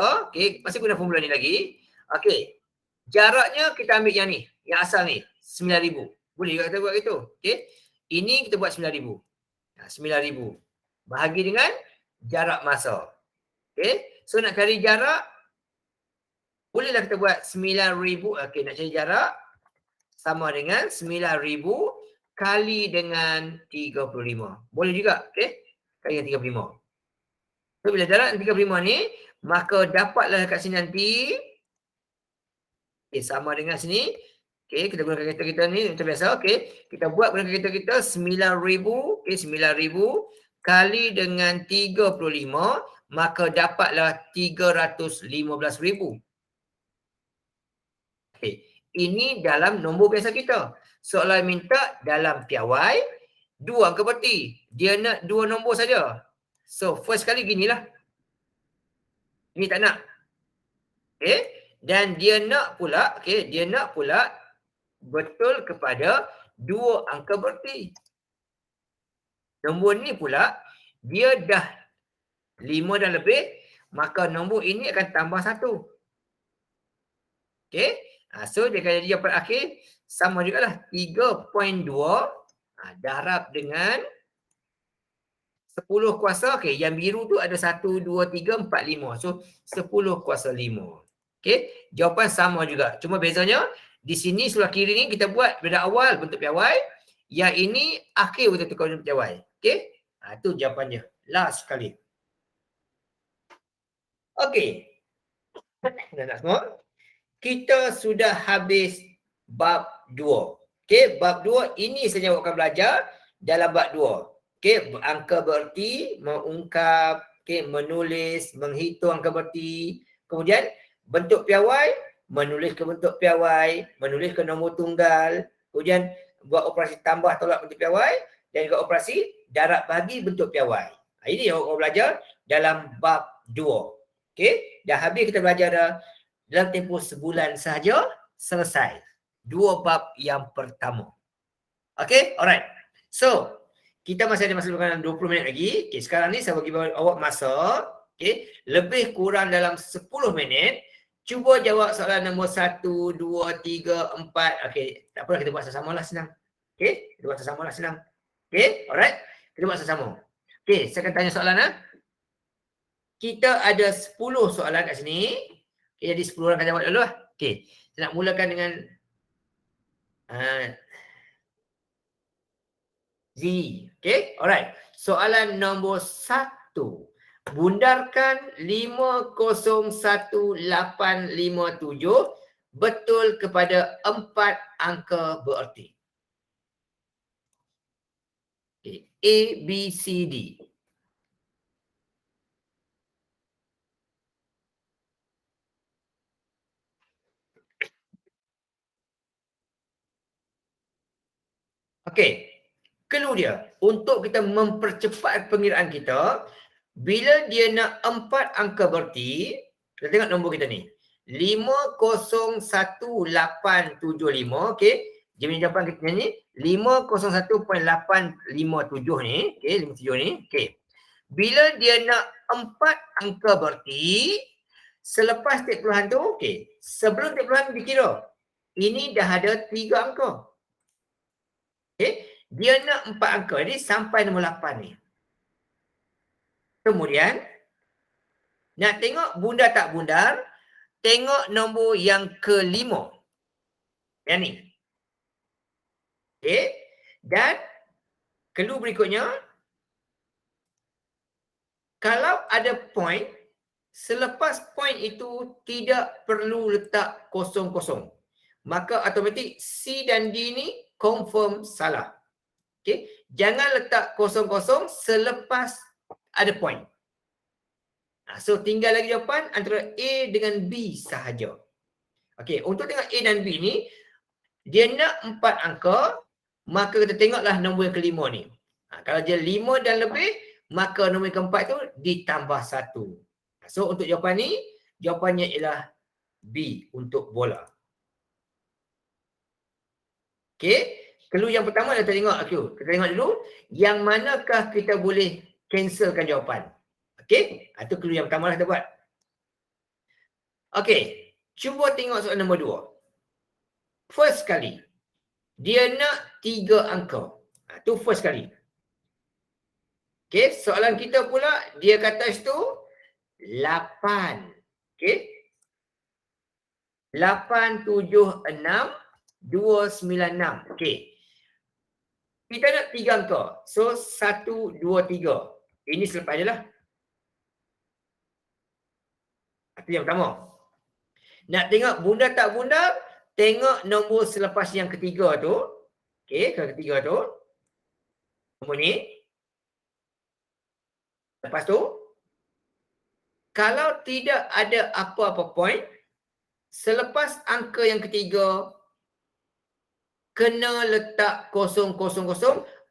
Masih guna formula ni lagi. Okey. Jaraknya kita ambil yang ni, yang asal ni, 9,000. Boleh juga kita buat gitu. Okey. Ini kita buat 9,000. 9,000 bahagi dengan jarak masa. Okey. So nak cari jarak, bolehlah kita buat 9,000. Okey, nak cari jarak sama dengan 9,000 kali dengan 35. Boleh juga. Okey. Kali dengan 35. So bila jarak 35 ni, maka dapatlah kat sini nanti. Okey, sama dengan sini. Okey, kita gunakan kereta kita ni macam biasa. Okey, kita buat gunakan kereta kita 9,000. Okey, 9,000 kali dengan 35, maka dapatlah 315,000. Okey, ini dalam nombor biasa kita. Soalan minta dalam piawai 2 angka berti. Dia nak 2 nombor saja. So, first kali ginilah. Ini tak nak. Okey, dan dia nak pula, okey, dia nak pula betul kepada 2 angka berti. Nombor ni pula dia dah 5 dan lebih, maka nombor ini akan tambah 1. Okey. So dia akan jadi jawapan akhir sama jugalah 3.2 darab dengan 10 kuasa. Okey, yang biru tu ada 1, 2, 3, 4, 5. So 10 kuasa 5. Okey, jawapan sama juga. Cuma bezanya di sini sebelah kiri ni kita buat pada awal bentuk piawai, yang ini akhir bentuk piawai. Okey, itu jawapannya. Last sekali. Okey. Dah nak semua? Kita sudah habis bab 2. Okey, bab 2 ini saja awak akan belajar dalam bab 2. Okey, angka berti, mengungkap, okey, menulis, menghitung angka berti, kemudian bentuk piawai, menulis ke bentuk piawai, menulis ke nombor tunggal, kemudian buat operasi tambah tolak bentuk piawai dan juga operasi darab bahagi bentuk piawai. Ini yang awak belajar dalam bab 2. Okey, dah habis kita belajar dah dalam tempoh sebulan sahaja selesai 2 bab yang pertama. Okey, alright. So, kita masih ada masa dalam 20 minit lagi. Okey, sekarang ni saya bagi awak masa, okey, lebih kurang dalam 10 minit. Cuba jawab soalan nombor 1, 2, 3, 4. Okey, tak apalah, kita buat sama-sama lah, senang. Okey, kita buat sama-sama lah, senang. Okey, alright. Kita buat sama-sama. Okey, saya akan tanya soalan lah. Kita ada 10 soalan kat sini. Okay, jadi 10 orang akan jawab dulu lah. Okey, saya nak mulakan dengan Z. Okey, alright. Soalan nombor 1. Bundarkan 501857 betul kepada 4 angka bererti. Okay. A, B, C, D. Okey. Clue dia, untuk kita mempercepat pengiraan kita, bila dia nak 4 angka berti, kita tengok nombor kita ni. 501,875, okey. Dia punya jawapan kita ni 501.857 ni, okey, 57 ni, okey. Bila dia nak 4 angka berti, selepas tiap puluhan tu, okey, sebelum tiap puluhan dikira, ini dah ada 3 angka. Okey. Dia nak 4 angka, jadi sampai nombor 8 ni. Kemudian, nak tengok bundar tak bundar, tengok nombor yang ke-5. Yang ni. Okey. Dan, clue berikutnya, kalau ada point, selepas point itu tidak perlu letak kosong-kosong. Maka automatik C dan D ni confirm salah. Okay. Jangan letak kosong-kosong selepas ada point. So tinggal lagi jawapan antara A dengan B sahaja. Okey, untuk tengok A dan B ni, dia nak 4 angka, maka kita tengoklah nombor yang ke-5 ni. Kalau dia 5 dan lebih, maka nombor yang ke-4 tu ditambah 1. So untuk jawapan ni, jawapannya ialah B untuk bola. Okey. Clue yang pertama kita tengok, kita tengok dulu yang manakah kita boleh cancelkan jawapan. Okey, itu clue yang pertama lah kita buat. Okey, Cuba tengok soalan nombor 2. First kali. Dia nak 3 angka. Tu first kali. Okay, soalan kita pula, dia kata situ 8. Okay. 8, 7, 6, 2, 9, 6. Okay. Kita nak 3 angka. So, 1, 2, 3. Ini selepas je lah. Itu yang pertama. Nak tengok bundar tak bundar, tengok nombor selepas yang ketiga tu. Okay, yang ketiga tu. Nombor ni. Lepas tu, kalau tidak ada apa-apa point, selepas angka yang ketiga, kena letak 000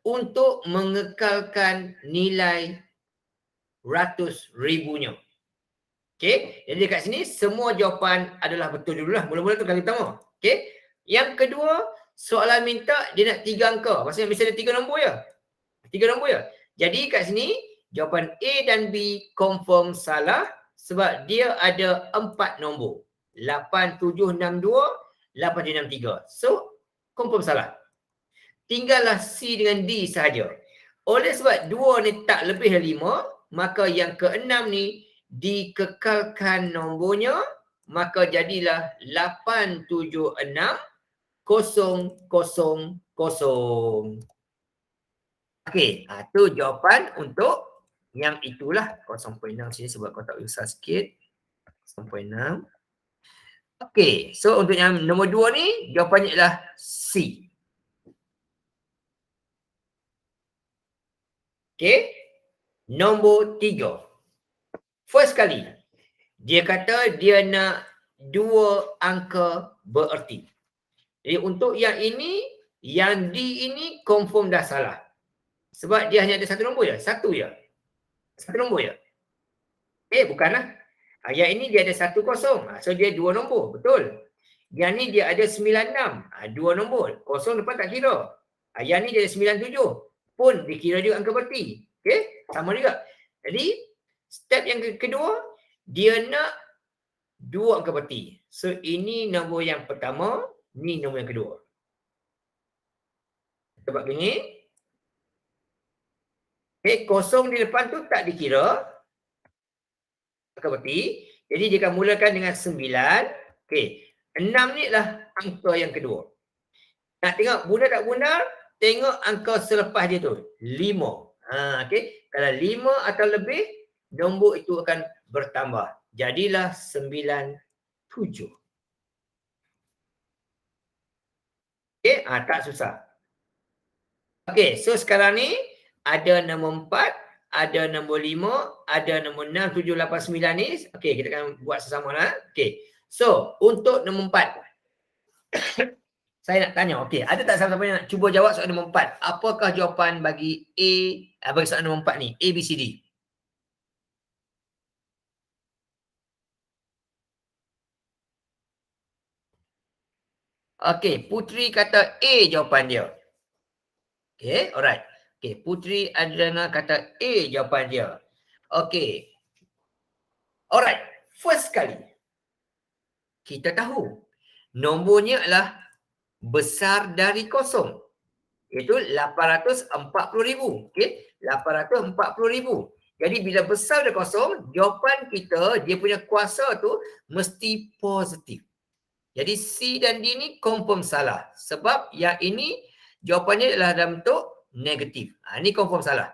untuk mengekalkan nilai ratus ribunya. Okay, jadi kat sini semua jawapan adalah betul dululah. Mula-mula tu kali pertama. Okay, yang kedua, soalan minta dia nak 3 angka. Maksudnya mesti ada 3 nombor ya. 3 nombor ya. Jadi kat sini, jawapan A dan B confirm salah sebab dia ada 4 nombor. 8762, 8763. So, confirm salah. Tinggallah C dengan D sahaja. Oleh sebab 2 ni tak lebih dari 5, maka yang ke-6 ni dikekalkan nombornya, maka jadilah 876000. Okey, tu jawapan untuk yang itulah 0.6 sini sebab kau tak usah sikit. 0.6. Okey, so untuk yang nombor 2 ni jawapannya adalah C. Okey. Nombor 3. First kali, dia kata dia nak 2 angka bererti. Jadi untuk yang ini, yang D ini confirm dah salah. Sebab dia hanya ada 1 nombor je. 1 je. 1 nombor je. Bukanlah. Yang ini dia ada 10. So dia 2 nombor. Betul. Yang ni dia ada 96. 2 nombor. 0 depan tak kira. Yang ni dia ada 97. Pun dikira juga angka berti. Okay. Sama juga. Jadi, step yang kedua, dia nak 2 angka berti. So, ini nombor yang pertama, ni nombor yang kedua. Sebab gini. Okay, 0 di depan tu tak dikira. Angka berti. Jadi, dia akan mulakan dengan 9. Okay, 6 ni adalah angka yang kedua. Nak tengok bundar tak bundar, tengok angka selepas dia tu. 5. Okay, kalau 5 atau lebih, nombor itu akan bertambah. Jadilah 97. Okay, tak susah. Okay, so sekarang ni ada nombor 4, ada nombor 5, ada nombor 6, 7, 8, 9 ni. Okay, kita akan buat sesama lah. Okay, so untuk nombor 4. Saya nak tanya, okay, ada tak siapa-siapa yang nak cuba jawab soalan nombor 4? Apakah jawapan bagi A, bagi soalan nombor 4 ni? A, B, C, D. Okay, Putri kata A jawapan dia. Okay, alright. Okay, Putri Adriana kata A jawapan dia. Okay. Alright, first kali. Kita tahu nombornya adalah besar dari 0. Iaitu 840,000. Okay, 840,000. Jadi bila besar dari 0, jawapan kita, dia punya kuasa tu mesti positif. Jadi C dan D ni confirm salah. Sebab yang ini jawapannya adalah dalam bentuk negatif. Ini confirm salah.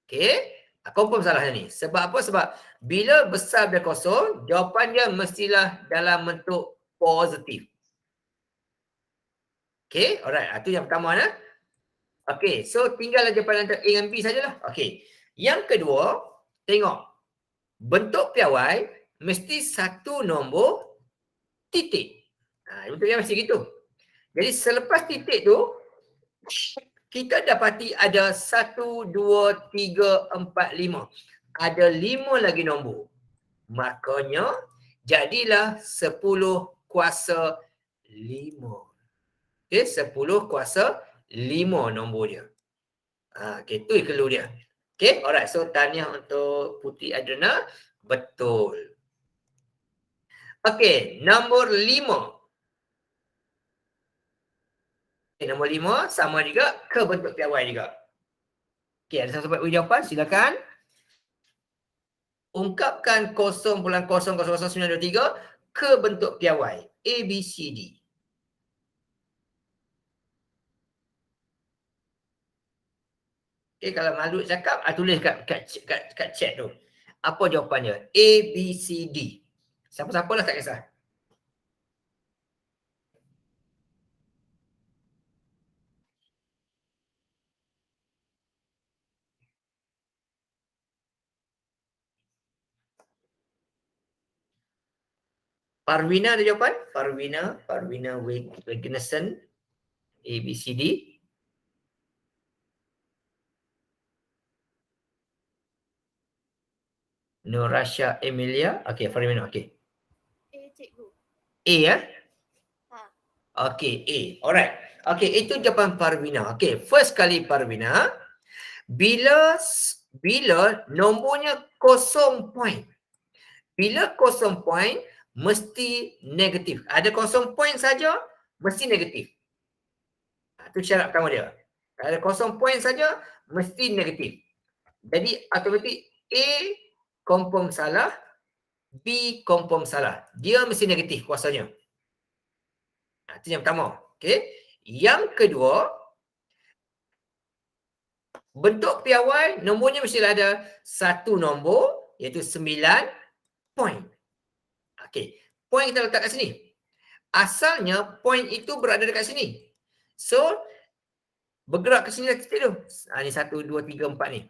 Okay. Confirm salahnya ni. Sebab apa? Sebab bila besar dari 0, jawapan dia mestilah dalam bentuk positif. Okay. Alright. Itu yang pertama. Okay. So tinggal jawapan antara A dan B sajalah. Okay. Yang kedua, tengok. Bentuk piawai mesti satu nombor titik. Bentuknya mesti gitu. Jadi selepas titik tu, kita dapati ada 1, 2, 3, 4, 5. Ada 5 lagi nombor. Makanya jadilah 10 kuasa 5. Okay, 10 kuasa 5 nombor dia. Okay, itu clue dia. Okay, alright. So tahniah untuk Putri Adriana. Betul. Okey, nombor 5. Nombor 5 sama juga ke bentuk piawai juga. Okey, ada siapa beri jawapan? Silakan. Ungkapkan 0.000923 ke bentuk piawai. A, B, C, D. Okey, kalau malu cakap, tulis kat chat tu. Apa jawapannya? A, B, C, D. Siapa-siapalah tak kisah. Parwina ada jawapan? Parwina Wigneson. A, B, C, D. Nurasha Emilia. Okey, Parwina. Okey. A, cikgu. A ya? Ha. Okey, A. Alright. Okey, itu jawapan Parwina. Okey, first kali Parwina. Bila nombornya 0 point. Bila 0 point, mesti negatif. Ada 0 point saja, mesti negatif. Itu syarat pertama dia. Ada 0 point saja, mesti negatif. Jadi automatik A confirm salah, B confirm salah. Dia mesti negatif kuasanya. Itu yang pertama. Okey. Yang kedua, bentuk piawai nombornya mesti ada satu nombor iaitu 9 point. Okey. Point kita letak kat sini. Asalnya point itu berada dekat sini. So bergerak ke sini lah titik tu. Ni 1, 2, 3, 4 ni.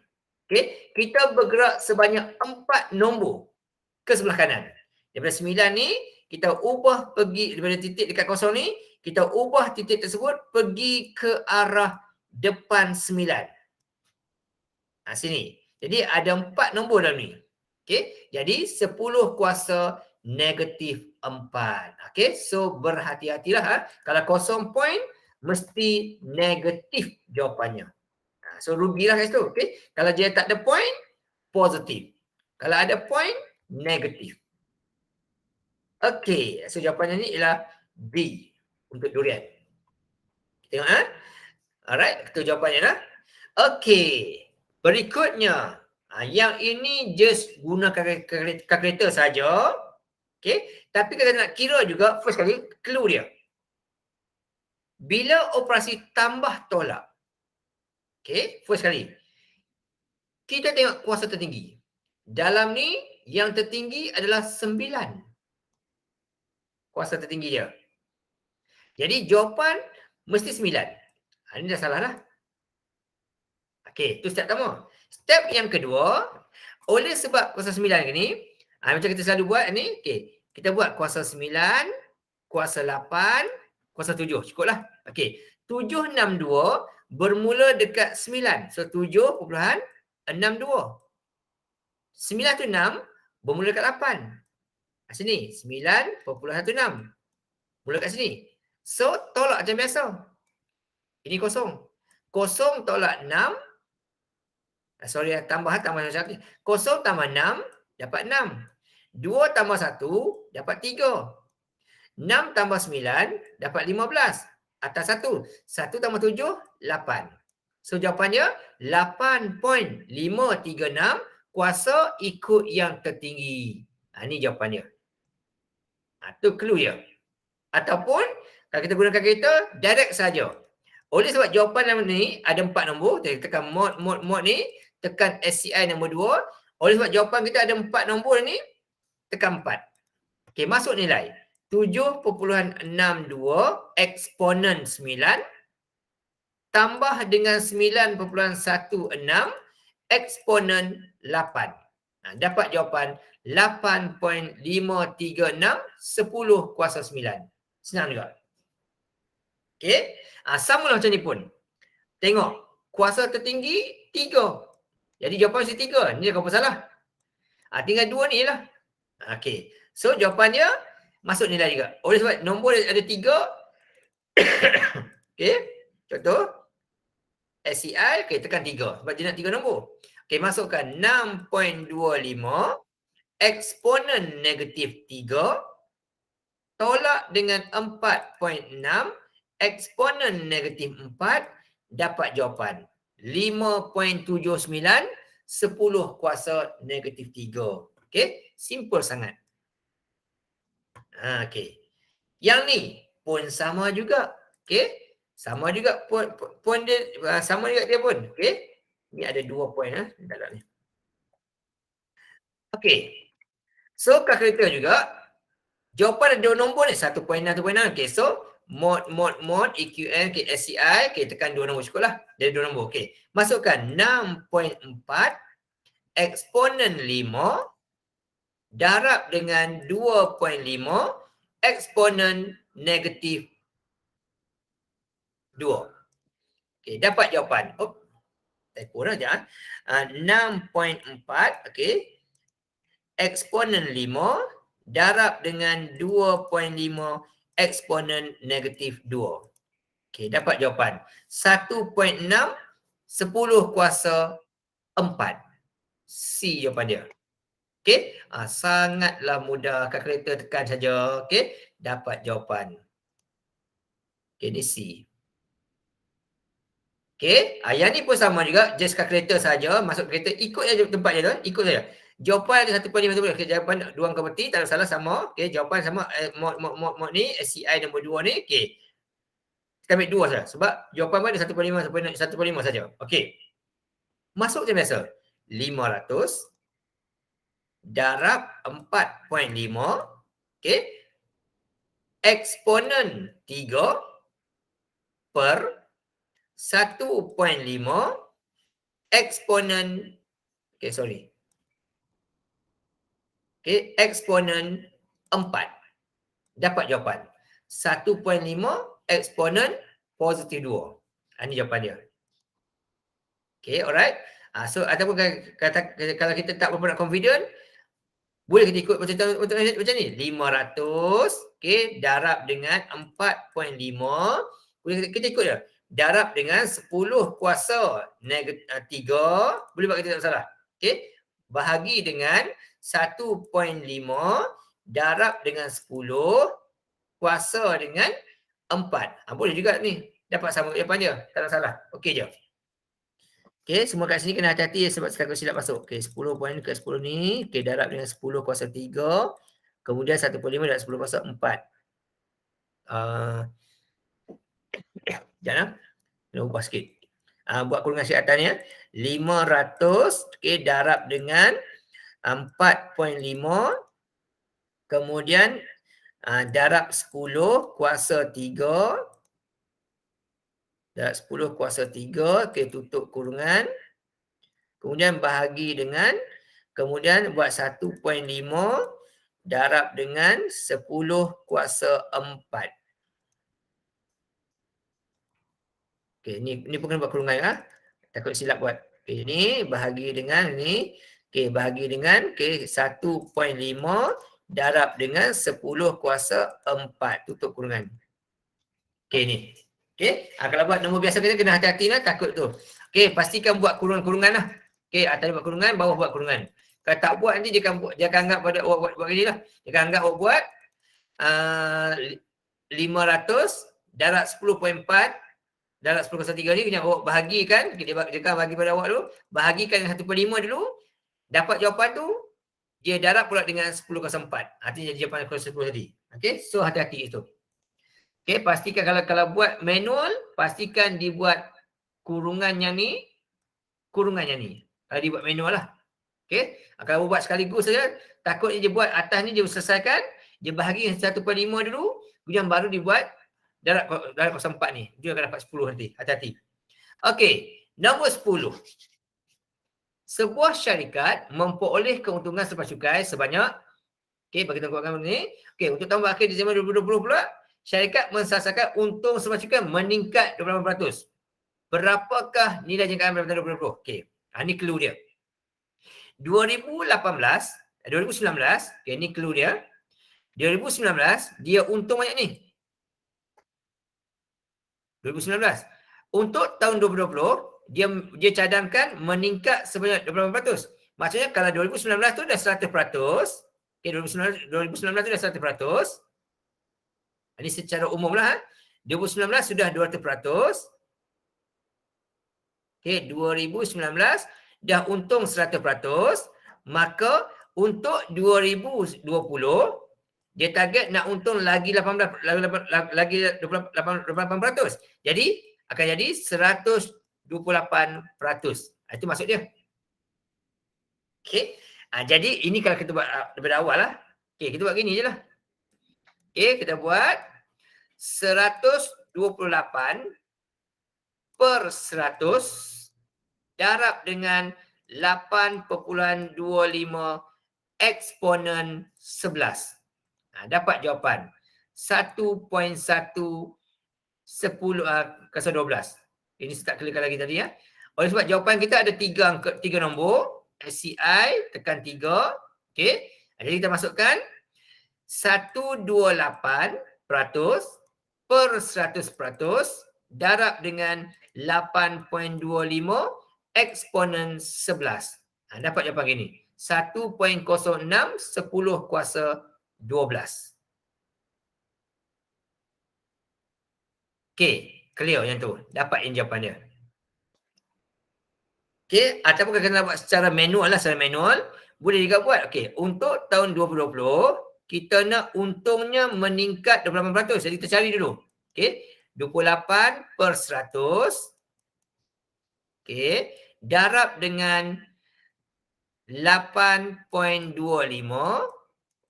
Okey. Kita bergerak sebanyak 4 nombor ke sebelah kanan. Daripada 9 ni, kita ubah pergi daripada titik dekat kosong ni, kita ubah titik tersebut pergi ke arah depan 9. Sini. Jadi ada 4 nombor dalam ni. Okey. Jadi 10 kuasa negatif 4. Okey. So berhati-hatilah. Kalau 0 point, mesti negatif jawapannya. So rugilah kat situ. Okey. Kalau dia tak ada point, positif. Kalau ada point, negatif. Okey. So jawapannya ni ialah B untuk durian. Tengok Alright. Itu jawapannya lah. Okey. Berikutnya, yang ini just guna kalkulator saja. Okey, tapi kita nak kira juga first kali clue dia. Bila operasi tambah tolak. Okey, first kali. Kita tengok kuasa tertinggi. Dalam ni yang tertinggi adalah 9. Kuasa tertinggi dia. Jadi jawapan mesti 9. Ini dah salah lah. Okey, itu step pertama. Step yang kedua, oleh sebab kuasa 9 ni, macam kita selalu buat ni, okey, kita buat kuasa 9, kuasa 8, kuasa 7. Cukuplah. Okey, 7, 6, 2 bermula dekat 9. So 7.62. 9 tu 6 bermula dekat 8. Sini, 9.16. Mula kat sini. So tolak macam biasa. Ini kosong. Kosong tolak 6. Tambah macam ni. 0 tambah 6 dapat 6. 2 tambah 1 dapat 3. 6 tambah 9 dapat 15. Atas 1. 1 tambah 7 8. So jawapannya 8.536 kuasa ikut yang tertinggi. Ini jawapannya. Itu clue dia. Ataupun kalau kita gunakan kereta, direct saja. Oleh sebab jawapan dalam ni ada 4 nombor, kita tekan mod ni, tekan SCI nombor 2. Oleh sebab jawapan kita ada 4 nombor ni, tekan 4. Okey, masuk nilai. 7.62 eksponen 9 tambah dengan 9.16 eksponen 8. Dapat jawapan 8.536 10 kuasa 9. Senang juga. Okey. Sama lah macam ni pun. Tengok. Kuasa tertinggi 3. Jadi jawapan mesti 3. Ni apa salah? Tinggal 2 ni lah. Okey. So jawapannya masuk nilai juga. Oleh sebab nombor ada 3. Okey. Contoh. SCI. Okey, tekan 3. Sebab dia nak 3 nombor. Okey, masukkan 6.25 eksponen negatif 3 tolak dengan 4.6, eksponen negatif 4, dapat jawapan 5.79, 10 kuasa negatif 3. Okey, simple sangat. Okey. Yang ni pun sama juga. Okey, sama juga poin dia, sama juga dia pun. Okey, ni ada 2 poin dalam ni. Okey, so kalkulator juga jawapan ada 2 nombor ni, 1.6, 1.6. Okey, so mod EQN, SCI, tekan 2 nombor cukup lah. Dari 2 nombor. Okey, masukkan 6.4 eksponen 5 darab dengan 2.5 eksponen negatif 2. Okey, dapat jawapan. Typo dah je. 6.4, okey. Eksponen 5 darab dengan 2.5 eksponen negatif 2. Okey, dapat jawapan 1.6, 10 kuasa 4. C jawapan dia. Okey, sangatlah mudah. Kalkulator tekan saja. Okey, dapat jawapan. Okey, ni C. Okey, yang ni pun sama juga. Just kalkulator saja. Masuk kalkulator, ikut saja tempat dia tu. Ikut saja. Jawapan ada 1.5. Okay, jawapan 2 angka berti, tak ada salah, sama. Okey, jawapan sama. Mod ni, SCI nombor 2 ni. Okey. Kita ambil 2 saja. Sebab jawapan pun ada 1.5 saja. Okey. Masuk je biasa. 500 darab 4.5. Okey. Eksponen 3 per 1.5 eksponen, eksponen 4. Dapat jawapan 1.5 eksponen positif 2. Ini jawapan dia. Okay, alright. So ataupun kata kalau kita tak berapa nak confident, boleh kita ikut macam ni. 500, okay, darab dengan 4.5. Boleh kita ikut je. Darab dengan 10 kuasa negatif 3. Boleh buat kita tak salah. Okay. Bahagi dengan 1.5 darab dengan 10 kuasa dengan 4. Boleh juga ni. Dapat sama jawapan dia. Tak ada salah. Okey je. Okey, semua kat sini kena hati-hati sebab sekarang silap masuk. Okey, 10 poin ke 10 ni. Okey, darab dengan 10 kuasa 3. Kemudian 1.5 darab 10 kuasa 4. Jangan. Kena ubah sikit. Buat kurungan sikit atasnya. 500. Okey, darab dengan 4.5. Kemudian darab 10 kuasa 3. Darab 10 kuasa 3. Okey, tutup kurungan. Kemudian bahagi dengan. Kemudian buat 1.5 darab dengan 10 kuasa 4. Okey, ni pun kena buat kurungan ya. Takut silap buat. Okey, ni bahagi dengan ni. Okey, bahagi dengan 1.5 darab dengan 10 kuasa 4. Tutup kurungan. Okey, ni. Okey, kalau buat nombor biasa kita kena hati-hati lah, takut tu. Okey, pastikan buat kurungan lah. Okey, atas buat kurungan, bawah buat kurungan. Kalau tak buat nanti dia akan anggap pada awak buat gini lah. Dia akan anggap awak buat 500 darab 10.4 darab 10 kuasa 3 ni, awak bahagikan, dia akan bagi pada awak dulu, bahagikan dengan 1.5 dulu, dapat jawapan tu, dia darab pula dengan 10 kuasa 4. Artinya jawapan kuasa 10 tadi. Okey, so hati-hati itu. Okey, pastikan kalau buat manual, pastikan dibuat kurungan yang ni. Kalau dibuat manual lah. Okey, kalau buat sekaligus saja, takutnya dia buat atas ni dia selesaikan, dia bahagi 1.5 dulu, kemudian baru dibuat darab 0.4 ni. Dia akan dapat 10 nanti. Hati-hati. Okey, nombor 10. Sebuah syarikat memperoleh keuntungan selepas cukai sebanyak, okey, bagi kita buatkan ni. Okey, untuk tahun akhir Disember 2020 pula, syarikat mensasarkan untung selepas cukai meningkat 28%. Berapakah nilai jangkaan pendapatan 2020? Okey, ni clue dia. 2019, okey, ni clue dia. 2019 dia untung banyak ni. 2019. Untuk tahun 2020 dia cadangkan meningkat sebanyak 28%. Maksudnya kalau 2019 tu dah 100%, okey, 2019 tu dah 100%, Ini secara umum lah. 2019 sudah 200%. Okey, 2019 dah untung 100%. Maka untuk 2020 dia target nak untung lagi 18 lagi 28%. Jadi akan jadi 128%. Itu maksud dia. Okey. Jadi ini kalau kita buat daripada awal lah. Okey, kita buat gini je lah. Okey, kita buat 128/100 darab dengan 8.25 eksponen 11. Dapat jawapan 1.110 Ini start kelikan lagi tadi ya. Oleh sebab jawapan kita ada 3 nombor. SCI tekan 3. Okey. Jadi kita masukkan 128/100 darab dengan 8.25 eksponen 11. Dapat jawapan gini. 1.06 10 kuasa 12. Okey, clear yang tu. Dapat yang jawapan dia. Okey, ataupun kalau kita nak buat secara manual lah, secara manual, boleh juga buat. Okey, untuk tahun 2020, kita nak untungnya meningkat 28%. Jadi kita cari dulu. Okey, 28/100. Okey, darab dengan 8.25.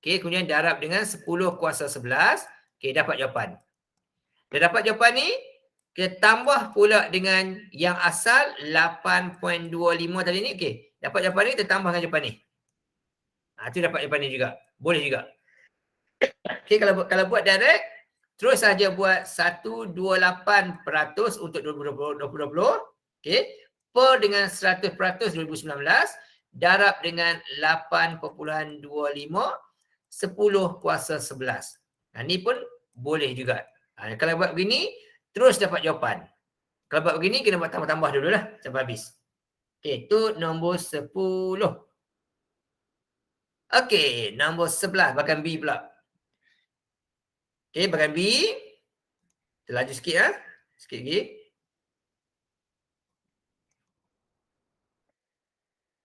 Okey, kemudian darab dengan 10 kuasa 11. Okey, dapat jawapan. Dah dapat jawapan ni, kita tambah pula dengan yang asal 8.25 tadi ni. Okey, dapat jawapan ni, kita tambah dengan jawapan ni. Itu dapat jawapan ni juga. Boleh juga. Okey, kalau buat direct, terus saja buat 128% untuk 2020. Okey, per dengan 100% 2019 darab dengan 8.25 10 kuasa 11. Ni pun boleh juga. Kalau buat begini, terus dapat jawapan. Kalau buat begini, kena buat tambah-tambah dulu lah sampai habis. Okey, itu nombor 10. Okey, nombor 11, bahagian B pula. Okey, bahagian B. Kita laju sikit ya. Sikit lagi.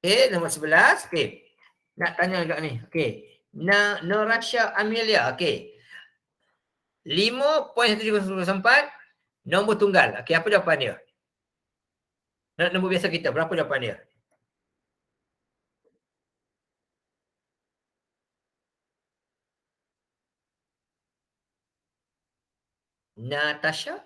Okey, nombor 11. Okey. Nak tanya juga ni. Okey. Norasha Amelia. Okey. 5.1704 nombor tunggal. Okey, apa jawapan dia? Nombor biasa kita, berapa jawapan dia? Natasha?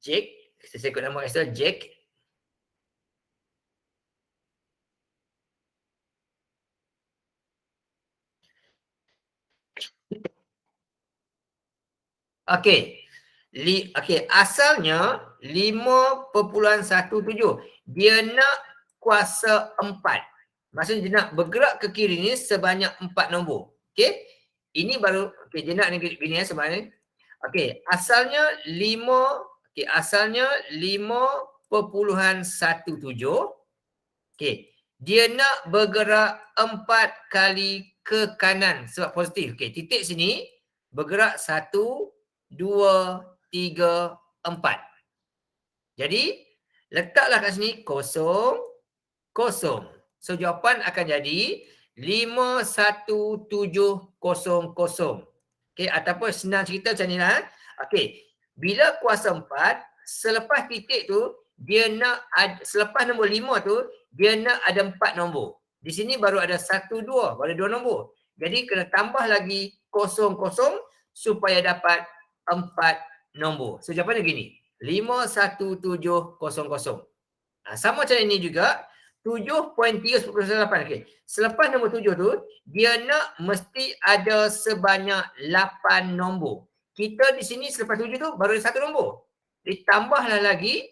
Jake? Saya ikut nama Esther, Jake. Okey. Okey, asalnya 5.17. Dia nak kuasa 4. Maksudnya dia nak bergerak ke kiri ni sebanyak 4 nombor. Okey. Ini baru okey, dia nak gini ya sebenarnya. Okey, asalnya 5.17. Okey. Dia nak bergerak 4 kali ke kanan sebab positif. Okey, titik sini bergerak 1, 2, 3, 4. Jadi letaklah kat sini 0, 0. So jawapan akan jadi 51700. Okey, ataupun senang cerita macam ni lah. Okey, bila kuasa 4, selepas titik tu dia nak selepas nombor 5 tu dia nak ada 4 nombor. Di sini baru ada 1, 2, baru 2 nombor. Jadi kena tambah lagi 0, 0 supaya dapat 4 nombor. So jawapannya gini. 51700. Sama macam ini juga 7.318. Okey. Selepas nombor 7 tu dia nak mesti ada sebanyak 8 nombor. Kita di sini selepas 7 tu baru ada 1 nombor. Ditambahlah lagi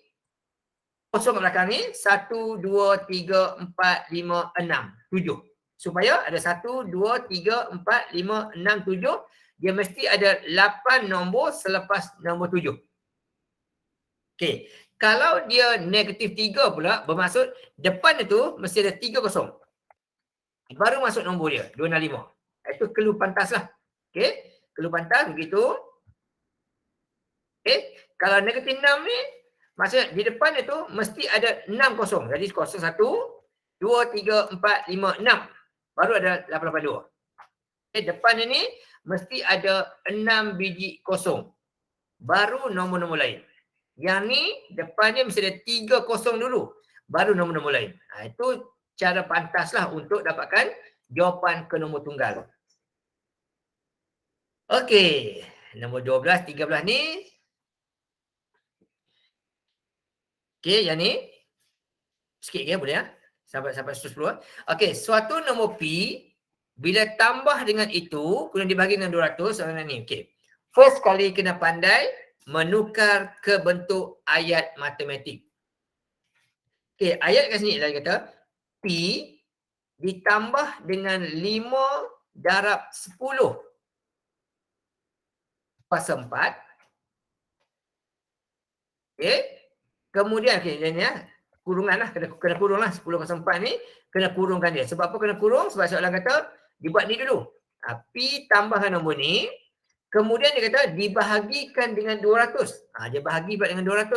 kosong belakang ni 1, 2, 3, 4, 5, 6, 7. Supaya ada 1, 2, 3, 4, 5, 6, 7. Dia mesti ada 8 nombor selepas nombor 7. Okey. Kalau dia negatif 3 pula, bermaksud depan itu mesti ada 3 kosong. Baru masuk nombor dia, 265. Itu clue pantas lah. Okey. Clue pantas begitu. Okey. Kalau negatif 6 ni, maksudnya di depan itu mesti ada 6 kosong. Jadi kosong 1, 2, 3, 4, 5, 6. Baru ada 882. Okey, depan ini mesti ada 6 biji kosong. Baru nombor-nombor lain. Yang ni depannya mesti ada 3 kosong dulu. Baru nombor-nombor lain. Itu cara pantaslah untuk dapatkan jawapan ke nombor tunggal. Okey. Nombor 12, 13 ni. Okey, yang ni. Sikit ya boleh ya. Sampai 10. Okey, suatu nombor P bila tambah dengan itu kemudian dibagi dengan 200 soalan ni. Okey. First kali kena pandai menukar ke bentuk ayat matematik. Okey, ayat kat sini lah dia kata P ditambah dengan 5 darab 10 kuasa 4. Okey. Kemudian okey ni ya. Kurungan lah, kena kurung lah 10 kuasa 4 ni, kena kurungkan dia. Sebab apa kena kurung? Sebab soalan kata dibuat ni dulu. P tambahkan nombor ni, kemudian dia kata dibahagikan dengan 200. Dia bahagi pula dengan 200.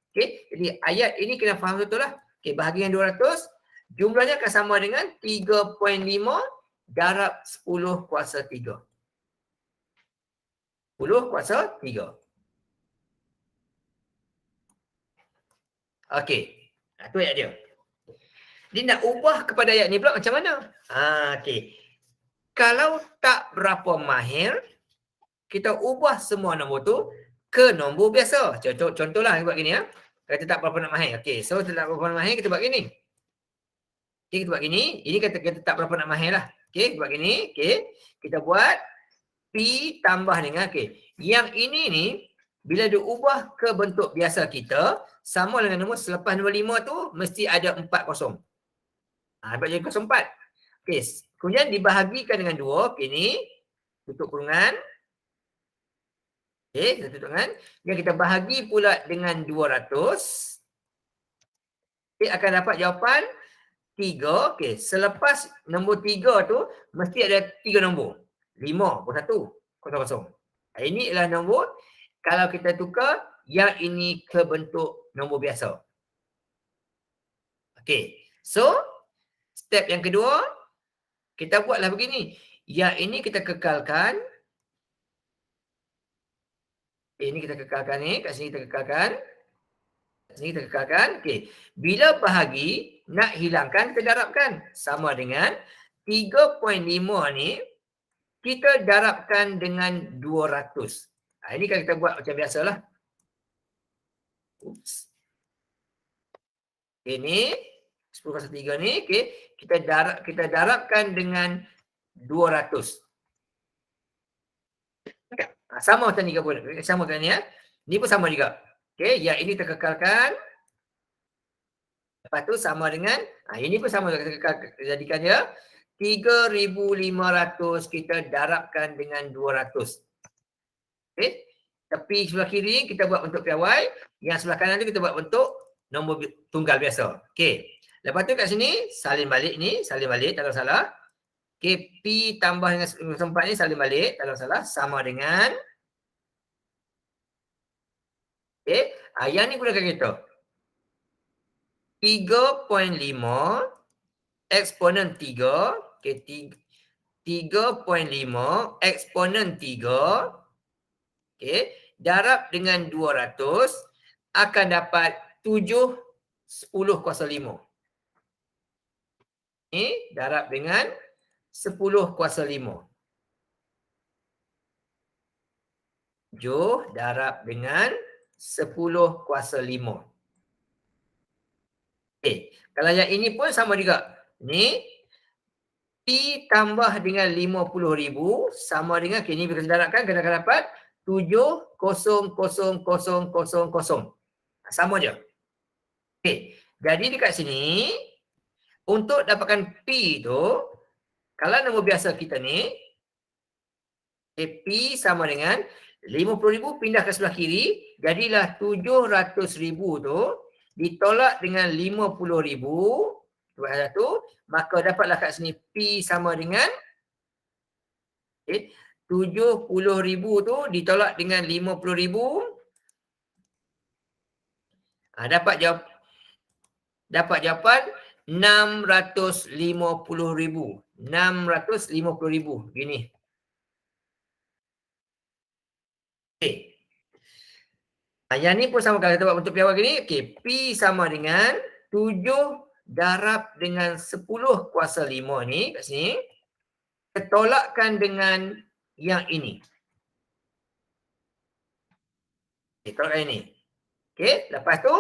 Okey, jadi ayat ini kena faham betul lah. Okey, bahagi dengan 200, jumlahnya akan sama dengan 3.5 darab 10 kuasa 3. 10 kuasa 3. Okey. Itu ayat dia. Dia nak ubah kepada ayat ni pula macam mana? Okey. Kalau tak berapa mahir, kita ubah semua nombor tu ke nombor biasa. Contohlah kita buat gini ya. Kita tak berapa nak mahir. Okey, so tak berapa nak mahir kita buat gini. Okey, kita buat gini. Ini kita tak berapa nak mahir lah. Okey, buat gini. Okey, kita buat P tambah dengan Yang ini ni bila diubah ke bentuk biasa kita, sama dengan nombor selepas nombor 5 tu mesti ada 4 kosong. Dapat jadi kosong 4. Okey, kemudian dibahagikan dengan 2. Okey ni tutup kurungan. Okey, kita tutup kurungan. Yang kita bahagi pula dengan 200. Okey, akan dapat jawapan 3. Okey, selepas nombor 3 tu mesti ada 3 nombor. 5 pun 1 0 0. Ini adalah nombor kalau kita tukar yang ini ke bentuk nombor biasa. Okey. So, step yang kedua, kita buatlah begini. Yang ini kita kekalkan. Ini kita kekalkan ni. Kat sini kita kekalkan. Kat sini kita kekalkan. Okey. Bila bahagi, nak hilangkan, kita darabkan. Sama dengan 3.5 ni, kita darabkan dengan 200. Ini kan kita buat macam biasalah. Oops. Ini 10 kuasa 3 ni, okey, kita darabkan dengan 200. Sama macam ni pun. Sama kan ni ya. Ni pun sama juga. Okey, yang ini terkekalkan. Lepas tu sama dengan ini pun sama juga kita jadikan dia 3,500 kita darabkan dengan 200. Okey. Tepi sebelah kiri kita buat bentuk piawai, yang sebelah kanan tu kita buat bentuk nombor tunggal biasa. Okey. Lepas tu kat sini salin balik ni, salin balik tak ada salah. Okey, P tambah dengan 4 ni salin balik tak ada salah, sama dengan okey, yang ni gunakan kita. 3.5 eksponen 3, okey, 3.5 eksponen 3. Okey, darab dengan 200 akan dapat 7 10 kuasa 5. Ini darab dengan 10 kuasa 5. 7 darab dengan 10 kuasa 5. Okey, kalau yang ini pun sama juga. Ni P tambah dengan 50,000 sama dengan ini bila darabkan kita akan dapat 7,0,0,0,0. Sama je. Okey, jadi dekat sini untuk dapatkan P tu, kalau nombor biasa kita ni, P sama dengan 50,000 pindah ke sebelah kiri, jadilah 700,000 tu ditolak dengan 50,000 sebab satu, maka dapatlah kat sini P sama dengan 70,000 tu ditolak dengan 50,000. Dapat jawapan 650,000. 650,000 gini. Okey. Yang ni pun sama, kalau kita buat bentuk piawai gini, okey, P sama dengan 7 darab dengan 10 kuasa 5 ni kat sini. Kita tolakkan dengan yang ini. Okey, tolakkan ini. Okey, lepas tu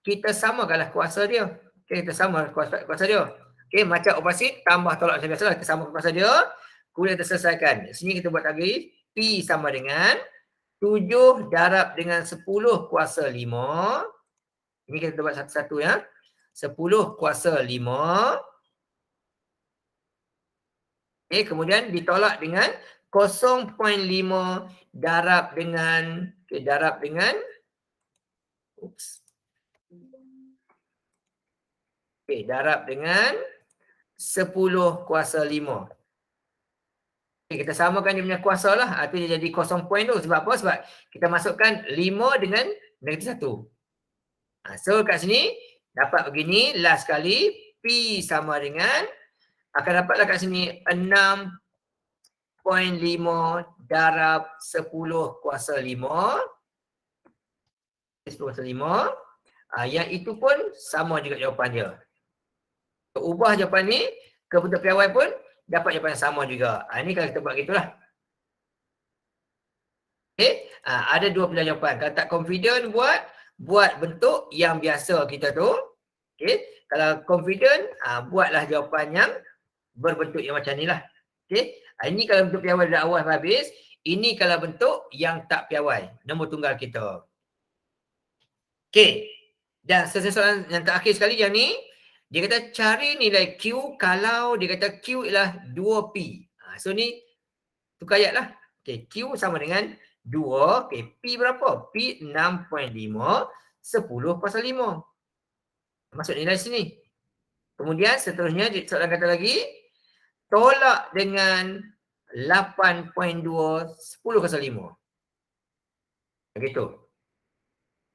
kita samakanlah kuasa dia. Okey, kita sama kuasa dia. Okey, macam operasi tambah tolak macam biasalah, kita samakan kuasa dia. Kemudian kita selesaikan. Sini kita buat lagi P sama dengan 7 darab dengan 10 kuasa 5. Ini kita buat satu-satu ya. 10 kuasa 5. Okey, kemudian ditolak dengan 0.5 darab dengan darab dengan 10 kuasa 5. Okay, kita samakan dia punya kuasa lah. Itu dia jadi 0 point tu. Sebab apa? Sebab kita masukkan 5 dengan negatif 1. So kat sini dapat begini. Last kali P sama dengan, akan dapatlah kat sini 6.5 darab 10 kuasa 5. 10 kuasa 5. Yang itu pun sama juga jawapan dia. Ubah jawapan ni ke bentuk piawai pun dapat jawapan yang sama juga. Ini kalau kita buat gitulah. Okay. Ada dua pilihan jawapan. Kalau tak confident buat bentuk yang biasa kita tu. Okay. Kalau confident, buatlah jawapan yang berbentuk yang macam ni lah. Okay. Ini kalau bentuk piawai dah awal habis. Ini kalau bentuk yang tak piawai. Nombor tunggal kita. Okay. Dan soalan yang terakhir sekali yang ni. Dia kata cari nilai Q kalau dia kata Q ialah 2P. So ni tukar ayat lah. Okay, Q sama dengan 2. Okay, P berapa? P 6.5. 10 kuasa 5. Masuk nilai sini. Kemudian seterusnya soalan kata lagi. Tolak dengan 8.2. 10 kuasa 5. Begitu.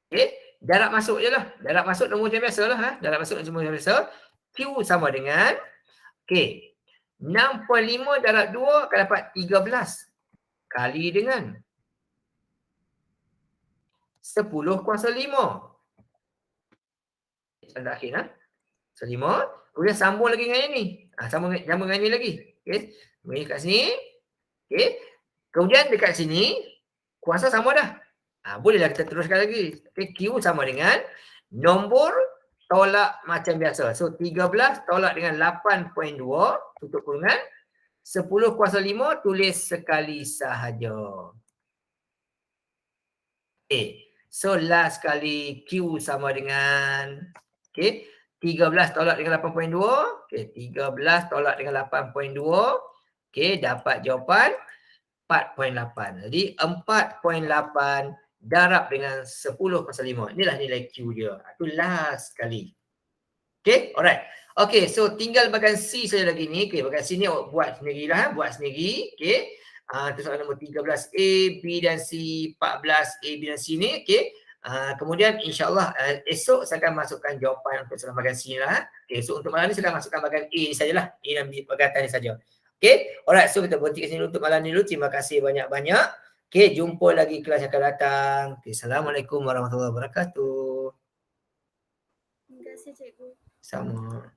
Okay. Darab masuk je lah. Darab masuk nombor macam biasa lah. Darab masuk nombor macam biasa. Q sama dengan, okay, 6.5 darab 2 akan dapat 13. Kali dengan 10 kuasa 5. Soalan terakhir lah. So 5. Kemudian sambung lagi dengan ini. Sambung dengan ini lagi. Okay. Kemudian kat sini. Okay. Kemudian dekat sini, kuasa sama dah. Bolehlah kita teruskan lagi. Okay, Q sama dengan nombor tolak macam biasa. So 13 tolak dengan 8.2 tutup kurungan. 10 kuasa 5 tulis sekali sahaja. Okay. So last kali Q sama dengan, okay, 13 tolak dengan 8.2. Okay, 13 tolak dengan 8.2. Okay, dapat jawapan 4.8. Jadi 4.8 darab dengan 10 kuasa 5. Inilah nilai Q dia. Itu last kali. Okay, alright. Okay, so tinggal bahagian C saja lagi ni. Okay, bahagian C ni buat sendirilah. Buat sendiri. Okay. Itu soalan nombor 13A, B dan C, 14A, B dan C ni. Okay. Kemudian insyaAllah esok saya akan masukkan jawapan untuk soalan bahagian C ni lah. Okay, so untuk malam ni saya akan masukkan bahagian A ni sajalah. A dan B bahagian ni saja. Okay, alright. So kita berhenti kat sini untuk malam ni dulu. Terima kasih banyak-banyak. Okay, jumpa lagi kelas yang akan datang. Okay, Assalamualaikum warahmatullahi wabarakatuh. Terima kasih cikgu. Sama.